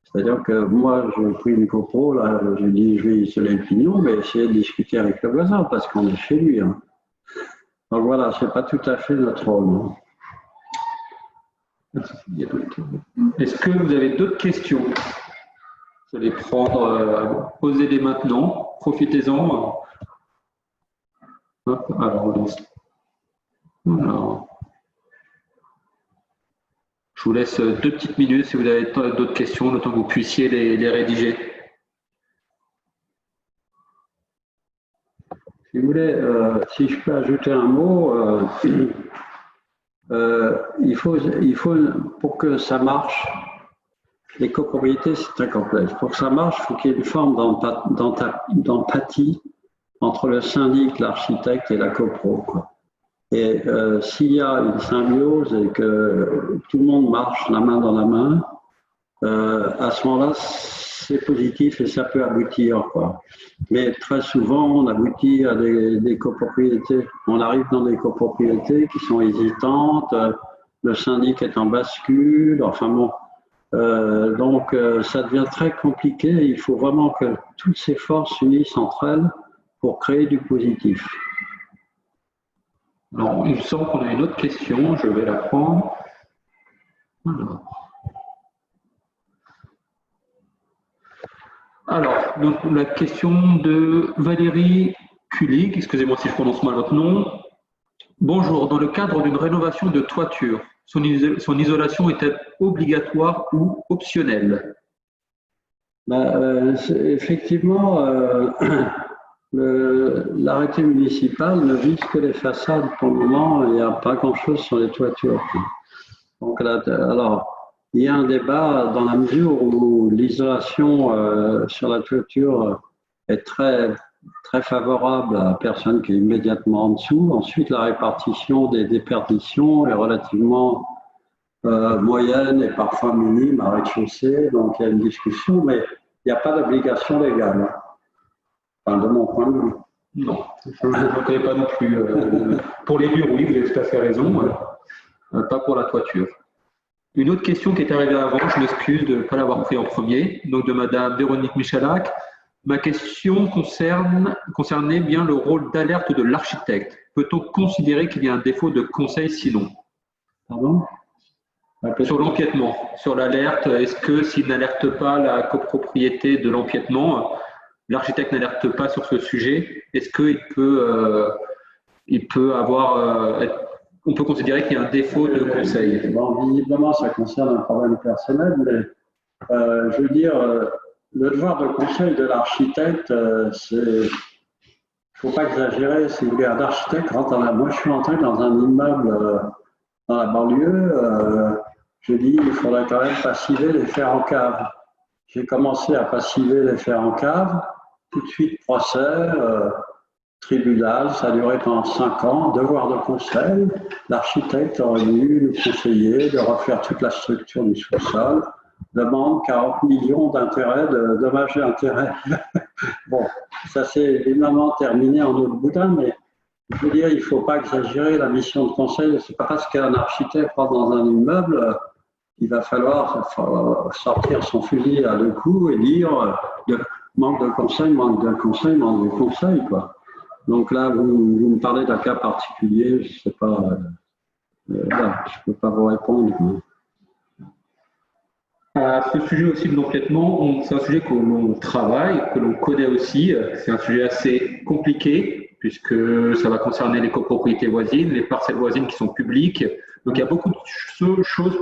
C'est-à-dire que moi, j'ai pris une copro, là, j'ai dit, je vais isoler le pignon, mais essayer de discuter avec le voisin, parce qu'on est chez lui. Hein. Donc voilà, ce n'est pas tout à fait notre rôle. Est-ce que vous avez d'autres questions? Je vais les prendre, posez-les maintenant, profitez-en. Alors, je vous laisse 2 petites minutes si vous avez d'autres questions, le temps que vous puissiez les rédiger. Si vous voulez, si je peux ajouter un mot, il faut, pour que ça marche, les copropriétés, c'est très complexe. Pour que ça marche, il faut qu'il y ait une forme d'empathie entre le syndic, l'architecte et la copro, quoi. Et s'il y a une symbiose et que tout le monde marche la main dans la main, à ce moment-là, c'est positif et ça peut aboutir, quoi. Mais très souvent, on aboutit à des copropriétés. On arrive dans des copropriétés qui sont hésitantes, le syndic est en bascule, enfin bon. Donc, ça devient très compliqué. Il faut vraiment que toutes ces forces s'unissent entre elles pour créer du positif. Alors, il me semble qu'on a une autre question, je vais la prendre. Donc, la question de Valérie Kulig, excusez-moi si je prononce mal votre nom. Bonjour, dans le cadre d'une rénovation de toiture, son isolation est-elle obligatoire ou optionnelle? Effectivement, l'arrêté municipal ne vise que les façades pour le moment, il n'y a pas grand-chose sur les toitures. Donc, alors, il y a un débat dans la mesure où l'isolation sur la toiture est très, très favorable à la personne qui est immédiatement en dessous. Ensuite, la répartition des déperditions est relativement moyenne et parfois minime à rez-de-chaussée. Donc, il y a une discussion, mais il n'y a pas d'obligation légale, enfin, de mon point de vue. Non, je ne connais pas non plus. Pour les murs, oui, vous avez tout à fait raison, pas pour la toiture. Une autre question qui est arrivée avant, je m'excuse de ne pas l'avoir pris en premier, donc de Madame Véronique Michalak. Ma question concernait bien le rôle d'alerte de l'architecte. Peut-on considérer qu'il y a un défaut de conseil sinon? Pardon? Sur l'empiètement, sur l'alerte, est-ce que s'il n'alerte pas la copropriété de l'empiètement, l'architecte n'alerte pas sur ce sujet, est-ce qu'il peut avoir, on peut considérer qu'il y a un défaut de conseil? Bon, visiblement, ça concerne un problème personnel, mais je veux dire, le devoir de conseil de l'architecte, il ne faut pas exagérer. Si vous voulez, un architecte rentre dans moi, je suis entré dans un immeuble dans la banlieue. Je dis, il faudrait quand même passiver les fers en cave. J'ai commencé à passiver les fers en cave, tout de suite procès, tribunal, ça a duré pendant 5 ans, devoir de conseil. L'architecte aurait dû nous conseiller de refaire toute la structure du sous-sol, demande 40 millions d'intérêts, de dommages et intérêts. Bon, ça s'est évidemment terminé en eau de boudin, mais je veux dire, il ne faut pas exagérer la mission de conseil. Ce n'est pas parce qu'un architecte rentre dans un immeuble qu'il va falloir sortir son fusil à 2 coups et dire manque de conseil, manque de conseil, manque de conseil, quoi. Donc là, vous me parlez d'un cas particulier, je ne sais pas, là, je ne peux pas vous répondre. Ce sujet aussi de l'empiètement, c'est un sujet que l'on travaille, que l'on connaît aussi. C'est un sujet assez compliqué puisque ça va concerner les copropriétés voisines, les parcelles voisines qui sont publiques. Donc il y a beaucoup de choses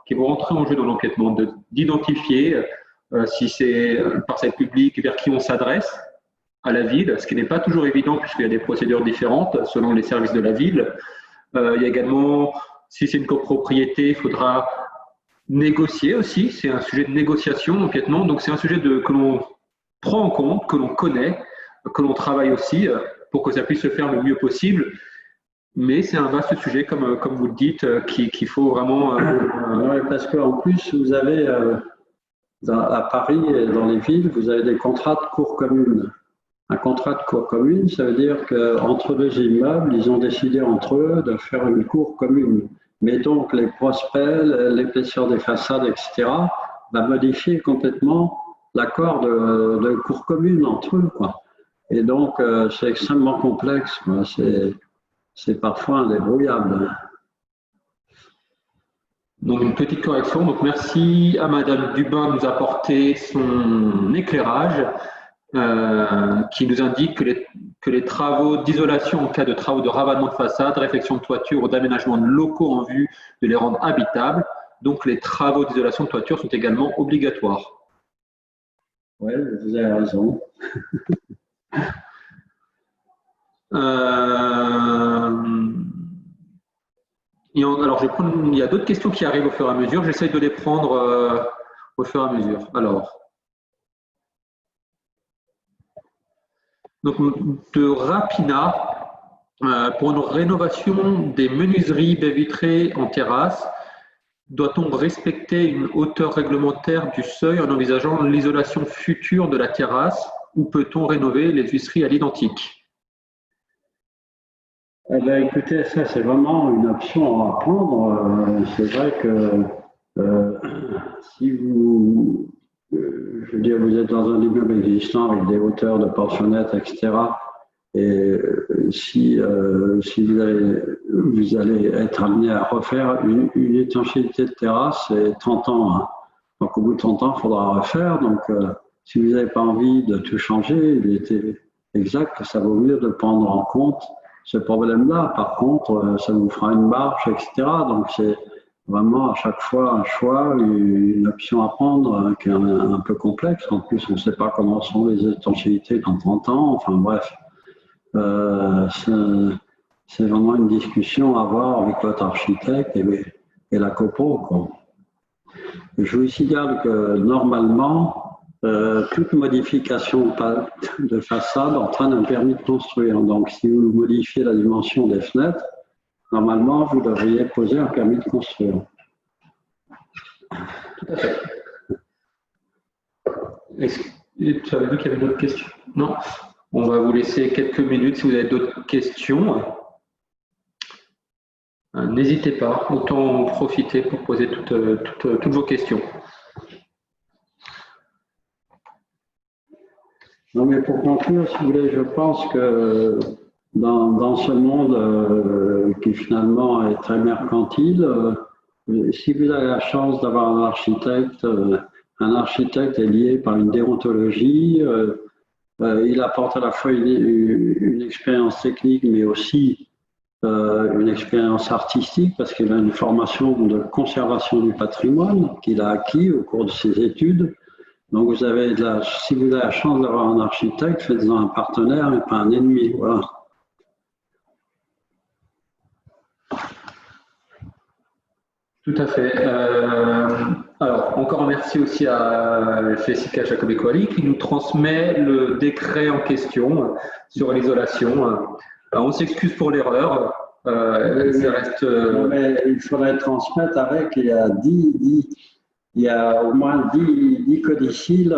qui vont rentrer en jeu dans l'empiètement, d'identifier si c'est une parcelle publique, vers qui on s'adresse à la ville, ce qui n'est pas toujours évident puisqu'il y a des procédures différentes selon les services de la ville. Il y a également, si c'est une copropriété, il faudra négocier aussi, c'est un sujet de négociation, d'empiètement, donc c'est un sujet que l'on prend en compte, que l'on connaît, que l'on travaille aussi pour que ça puisse se faire le mieux possible. Mais c'est un vaste sujet, comme vous le dites, qu'il faut vraiment… Oui, parce qu'en plus, vous avez, à Paris et dans les villes, vous avez des contrats de cour commune. Un contrat de cour commune, ça veut dire qu'entre 2 immeubles, ils ont décidé entre eux de faire une cour commune. Mais donc, les prospects, l'épaisseur des façades, etc., va modifier complètement l'accord de cour commune entre eux, quoi. Et donc, c'est extrêmement complexe, quoi. C'est parfois indébrouillable. Donc, une petite correction. Donc, merci à Madame Dubin de nous apporter son éclairage qui nous indique que les travaux d'isolation en cas de travaux de ravalement de façade, réfection de toiture ou d'aménagement de locaux en vue de les rendre habitables, donc les travaux d'isolation de toiture sont également obligatoires. Oui, vous avez raison. Alors, il y a d'autres questions qui arrivent au fur et à mesure. J'essaie de les prendre au fur et à mesure. Alors, donc, de Rapina, pour une rénovation des menuiseries baies vitrées en terrasse, doit-on respecter une hauteur réglementaire du seuil en envisageant l'isolation future de la terrasse ou peut-on rénover les huisseries à l'identique? Eh bien, écoutez, ça, c'est vraiment une option à prendre. C'est vrai que si je veux dire, vous êtes dans un immeuble existant avec des hauteurs de porchenettes, etc., Et si vous allez être amené à refaire une étanchéité de terrasse, c'est 30 ans. Hein. Donc au bout de 30 ans, il faudra refaire. Donc si vous n'avez pas envie de tout changer, il était exact que ça vaut mieux de prendre en compte ce problème-là. Par contre, ça vous fera une marge, etc. Donc c'est vraiment à chaque fois un choix, une option à prendre qui est un peu complexe. En plus, on ne sait pas comment sont les étanchéités dans 30 ans. Enfin bref, c'est vraiment une discussion à avoir avec votre architecte et la COPRO, quoi. Je vous signale que normalement, toute modification de façade entraîne un permis de construire. Donc, si vous modifiez la dimension des fenêtres, normalement, vous devriez poser un permis de construire. Tout à fait. Tu avais vu qu'il y avait d'autres questions? Non. On va vous laisser quelques minutes si vous avez d'autres questions. N'hésitez pas, autant en profiter pour poser toutes vos questions. Non, mais pour conclure, si vous voulez, je pense que dans ce monde qui finalement est très mercantile, si vous avez la chance d'avoir un architecte est lié par une déontologie, il apporte à la fois une expérience technique, mais aussi une expérience artistique, parce qu'il a une formation de conservation du patrimoine qu'il a acquis au cours de ses études. Donc, si vous avez la chance d'avoir un architecte, faites-en un partenaire et pas un ennemi. Voilà. Tout à fait. Alors, encore un merci aussi à Jessica Jacobi-Coali qui nous transmet le décret en question sur l'isolation. On s'excuse pour l'erreur. Mais il faudrait transmettre avec, il y a au moins 10 codicilles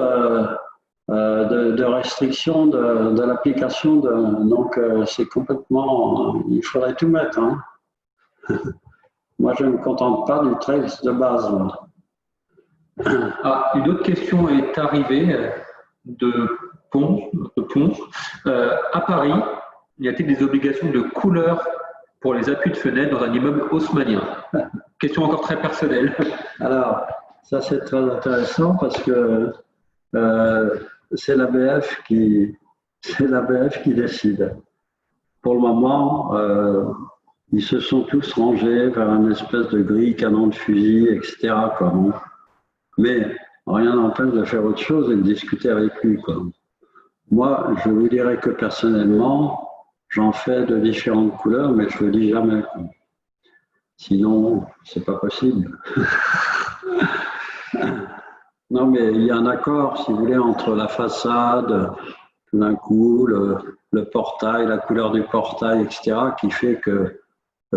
de restriction de l'application. Donc, c'est complètement... Il faudrait tout mettre. Hein. Moi, je ne me contente pas du texte de base. Une autre question est arrivée de Pont. À Paris, y a-t-il des obligations de couleur pour les appuis de fenêtre dans un immeuble haussmannien? Question encore très personnelle. Alors, ça c'est très intéressant parce que c'est l'ABF qui décide. Pour le moment, ils se sont tous rangés vers une espèce de grille canon de fusil, etc. Quoi. Mais rien n'empêche de faire autre chose et de discuter avec lui. Quoi. Moi, je vous dirais que personnellement, j'en fais de différentes couleurs, mais je ne le dis jamais. Quoi. Sinon, c'est pas possible. Non, mais il y a un accord, si vous voulez, entre la façade, tout d'un coup, le portail, la couleur du portail, etc., qui fait que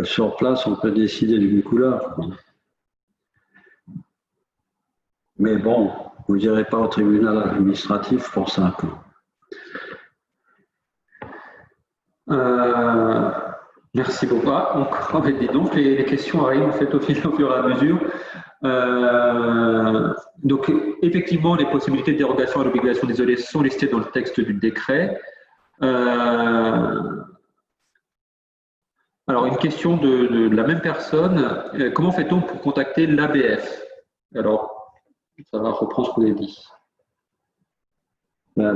sur place, on peut décider d'une couleur. Quoi. Mais bon, vous n'irez pas au tribunal administratif pour ça. Quoi. Merci beaucoup. Dis donc, les questions arrivent en fait au fur et à mesure. Donc, effectivement, les possibilités de dérogation à l'obligation d'isoler sont listées dans le texte du décret. Alors, une question de la même personne. Comment fait-on pour contacter l'ABF? Alors, ça va reprendre ce que vous avez dit.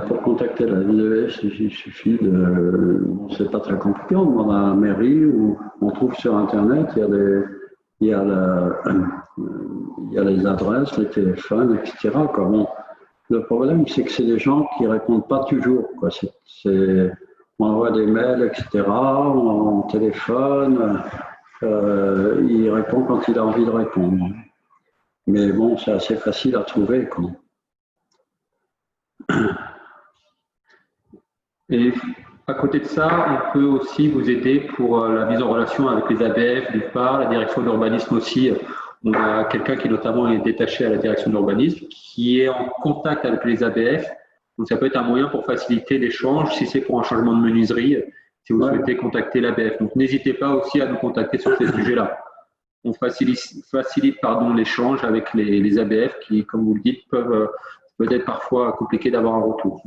Pour contacter l'ABF, il suffit de... Bon, c'est pas très compliqué, on demande à la mairie ou on trouve sur Internet, il y a les adresses, les téléphones, etc. Bon, le problème, c'est que c'est des gens qui ne répondent pas toujours. Quoi. On envoie des mails, etc. On téléphone. Il répond quand il a envie de répondre. Mais bon, c'est assez facile à trouver. Quoi. Et à côté de ça, on peut aussi vous aider pour la mise en relation avec les ABF, d'une part, la direction de l'urbanisme aussi. On a quelqu'un qui notamment est détaché à la direction de l'urbanisme, qui est en contact avec les ABF. Donc ça peut être un moyen pour faciliter l'échange, si c'est pour un changement de menuiserie, si vous souhaitez contacter l'ABF. Donc n'hésitez pas aussi à nous contacter sur ces sujets-là. On facilite l'échange avec les ABF qui, comme vous le dites, peuvent être parfois compliqués d'avoir un retour.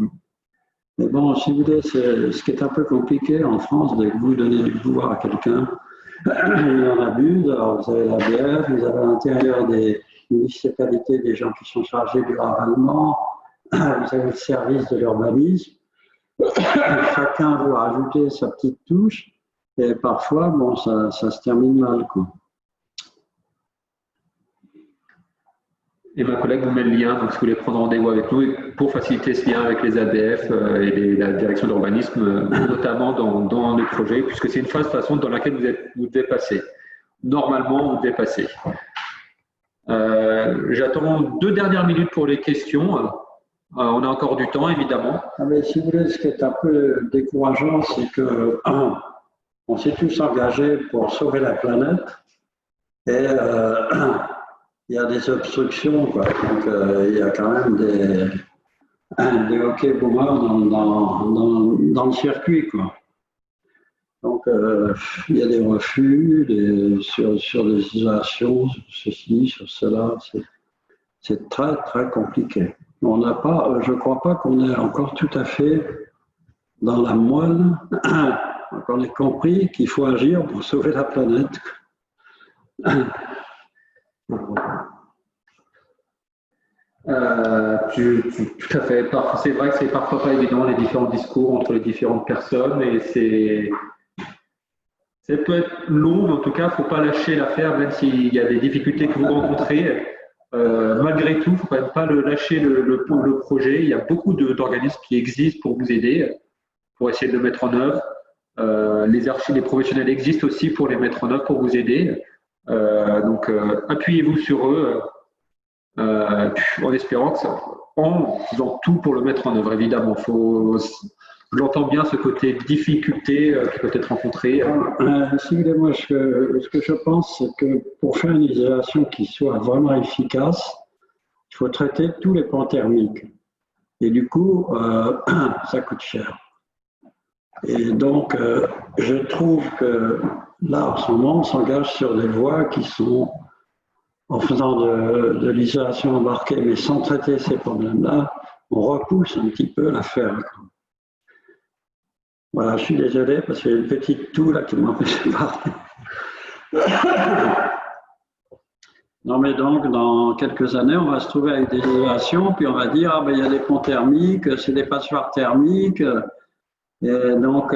Mais bon, si vous voulez, ce qui est un peu compliqué en France, dès que vous donnez du pouvoir à quelqu'un, il en abuse. Alors, vous avez l'ABF, vous avez à l'intérieur des municipalités des gens qui sont chargés du ravalement, vous avez le service de l'urbanisme. Chacun veut rajouter sa petite touche, et parfois, bon, ça se termine mal, quoi. Et ma collègue vous met le lien, donc si vous voulez prendre rendez-vous avec nous, pour faciliter ce lien avec les ABF et la direction d'urbanisme, notamment dans le projet, puisque c'est une phase de toute façon dans laquelle vous devez passer. Normalement, vous devez passer. J'attends 2 dernières minutes pour les questions. On a encore du temps, évidemment. Ah, mais si vous voulez, ce qui est un peu décourageant, c'est que on s'est tous engagés pour sauver la planète et il y a des obstructions, quoi. Donc il y a quand même des hockey boomers dans le circuit, quoi. Donc il y a des refus sur des isolations, sur ceci, sur cela. C'est très très compliqué. On n'a pas, je ne crois pas qu'on est encore tout à fait dans la moelle, qu'on ait compris qu'il faut agir pour sauver la planète. Tout à fait. C'est vrai que c'est parfois pas évident les différents discours entre les différentes personnes et ça peut être long, mais en tout cas, il ne faut pas lâcher l'affaire, même s'il y a des difficultés que vous rencontrez. Malgré tout, il ne faut quand même pas lâcher le projet. Il y a beaucoup d'organismes qui existent pour vous aider, pour essayer de le mettre en œuvre. Les professionnels existent aussi pour les mettre en œuvre, pour vous aider. Donc, appuyez-vous sur eux en espérant en faisant tout pour le mettre en œuvre. Évidemment, j'entends bien ce côté difficulté qui peut être rencontré. Si vous voulez, moi, ce que je pense, c'est que pour faire une isolation qui soit vraiment efficace, il faut traiter tous les points thermiques. Et du coup, ça coûte cher. Et donc, je trouve que là, en ce moment, on s'engage sur des voies qui sont, en faisant de l'isolation embarquée, mais sans traiter ces problèmes-là, on repousse un petit peu l'affaire. Voilà, je suis désolé parce qu'il y a une petite toux là qui m'empêche de parler. Non, mais donc, dans quelques années, on va se trouver avec des isolations, puis on va dire, ah ben, il y a des ponts thermiques, c'est des passoires thermiques. Et donc,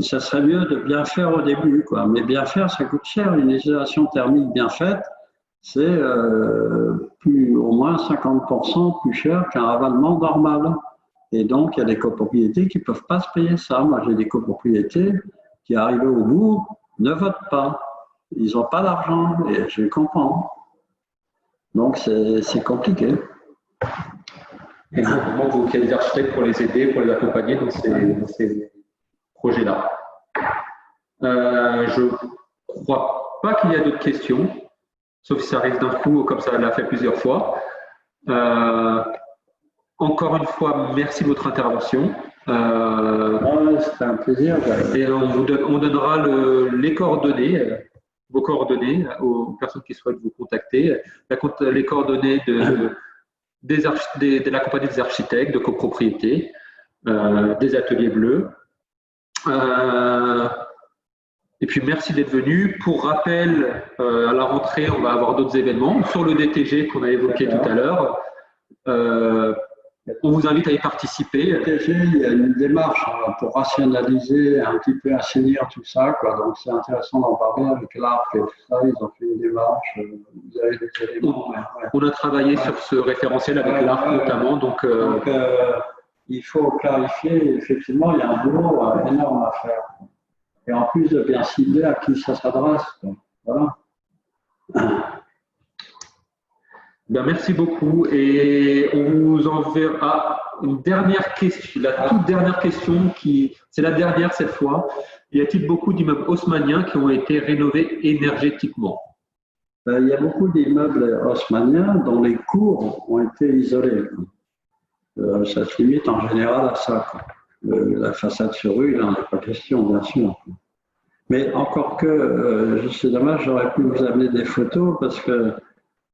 ça serait mieux de bien faire au début, quoi. Mais bien faire, ça coûte cher. Une isolation thermique bien faite, c'est au moins 50% plus cher qu'un ravalement normal. Et donc, il y a des copropriétés qui ne peuvent pas se payer ça. Moi, j'ai des copropriétés qui, arrivés au bout, ne votent pas. Ils n'ont pas d'argent, et je comprends. Donc, c'est compliqué. Et simplement, vous avez des architectes pour les aider, pour les accompagner dans ces projets-là. Je ne crois pas qu'il y a d'autres questions, sauf si ça arrive d'un coup, comme ça l'a fait plusieurs fois. Encore une fois, merci de votre intervention. C'était un plaisir. Et on donnera les coordonnées, vos coordonnées aux personnes qui souhaitent vous contacter, les coordonnées de la compagnie des architectes, de copropriété, des ateliers bleus. Et puis merci d'être venu. Pour rappel, à la rentrée, on va avoir d'autres événements sur le DTG qu'on a évoqué tout à l'heure. On vous invite à y participer. Le DTG, il y a une démarche pour rationaliser, un petit peu assainir tout ça, quoi. Donc c'est intéressant d'en parler avec l'ARC et tout ça. Ils ont fait une démarche. Vous avez des éléments. On a travaillé sur ce référentiel avec l'ARC notamment. Donc il faut clarifier. Effectivement, il y a un boulot énorme à faire. Et en plus de bien cibler à qui ça s'adresse. Voilà. Ben, merci beaucoup. Et on vous enverra une dernière question, la toute dernière question, c'est la dernière cette fois. Y a-t-il beaucoup d'immeubles haussmanniens qui ont été rénovés énergétiquement? Il y a beaucoup d'immeubles haussmanniens dont les cours ont été isolés. Ça se limite en général à ça. La façade sur rue, il n'en est pas question, bien sûr. Mais encore que, c'est dommage, j'aurais pu vous amener des photos parce que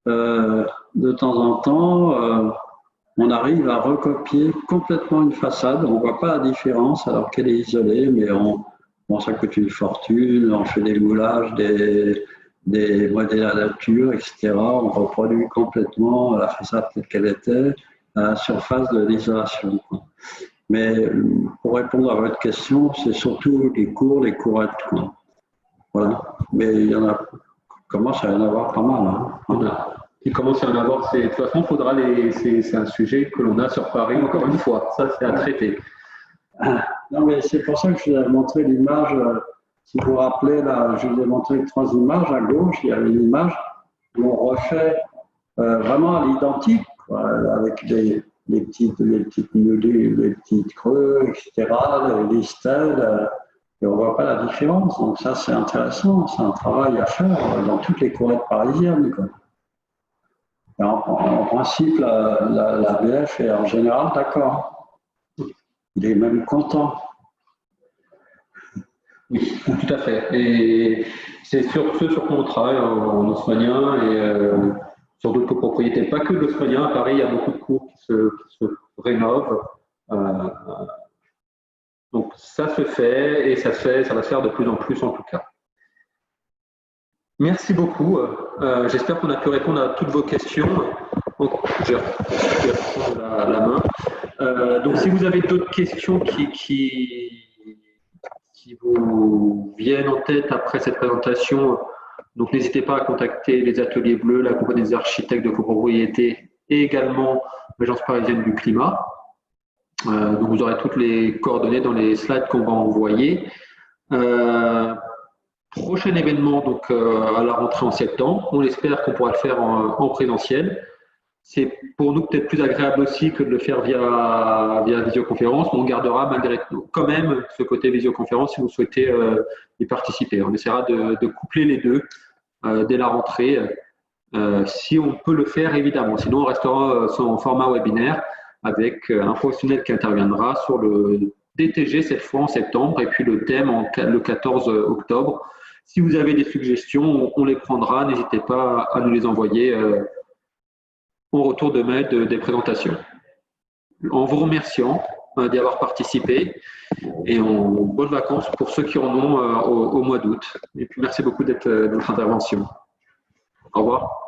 de temps en temps, on arrive à recopier complètement une façade. On ne voit pas la différence alors qu'elle est isolée, mais bon, ça coûte une fortune. On fait des moulages, des modèles à nature, etc. On reproduit complètement la façade telle qu'elle était à la surface de l'isolation. Mais pour répondre à votre question, c'est surtout les cours, les courettes. Voilà. Mais il y en a, commence à y en avoir pas mal. Hein. Il commence à y en avoir. De toute façon, c'est un sujet que l'on a sur Paris, encore une fois. Ça, c'est à traiter. Non, mais c'est pour ça que je vous ai montré l'image. Si vous vous rappelez, là, je vous ai montré 3 images. À gauche, il y avait une image où on refait vraiment à l'identique, avec les petites moulures, les petites creux, etc., les stèles, et on ne voit pas la différence. Donc ça, c'est intéressant. C'est un travail à faire dans toutes les courettes parisiennes. En principe, la BF est en général d'accord. Il est même content. Oui, tout à fait. Et c'est sur ce sur quoi on travaille en haussmannien et sur d'autres copropriétés. Pas que l'haussmannien. À Paris, il y a beaucoup de cours qui se rénovent. Donc ça se fait et ça va se faire de plus en plus en tout cas. Merci beaucoup. J'espère qu'on a pu répondre à toutes vos questions. Je vais prendre la main. Donc si vous avez d'autres questions qui vous viennent en tête après cette présentation, donc n'hésitez pas à contacter les Ateliers Bleus, la compagnie des architectes de copropriété et également l'Agence parisienne du climat. Donc vous aurez toutes les coordonnées dans les slides qu'on va envoyer. Prochain événement donc à la rentrée en septembre. On espère qu'on pourra le faire en présentiel. C'est pour nous peut-être plus agréable aussi que de le faire via visioconférence, mais on gardera malgré tout quand même ce côté visioconférence si vous souhaitez y participer. On essaiera de coupler les deux dès la rentrée, si on peut le faire évidemment. Sinon, on restera en format webinaire avec un professionnel qui interviendra sur le DTG cette fois en septembre et puis le thème le 14 octobre. Si vous avez des suggestions, on les prendra. N'hésitez pas à nous les envoyer en retour de mail des présentations. En vous remerciant d'y avoir participé et en bonnes vacances pour ceux qui en ont au mois d'août. Et puis merci beaucoup de votre intervention. Au revoir.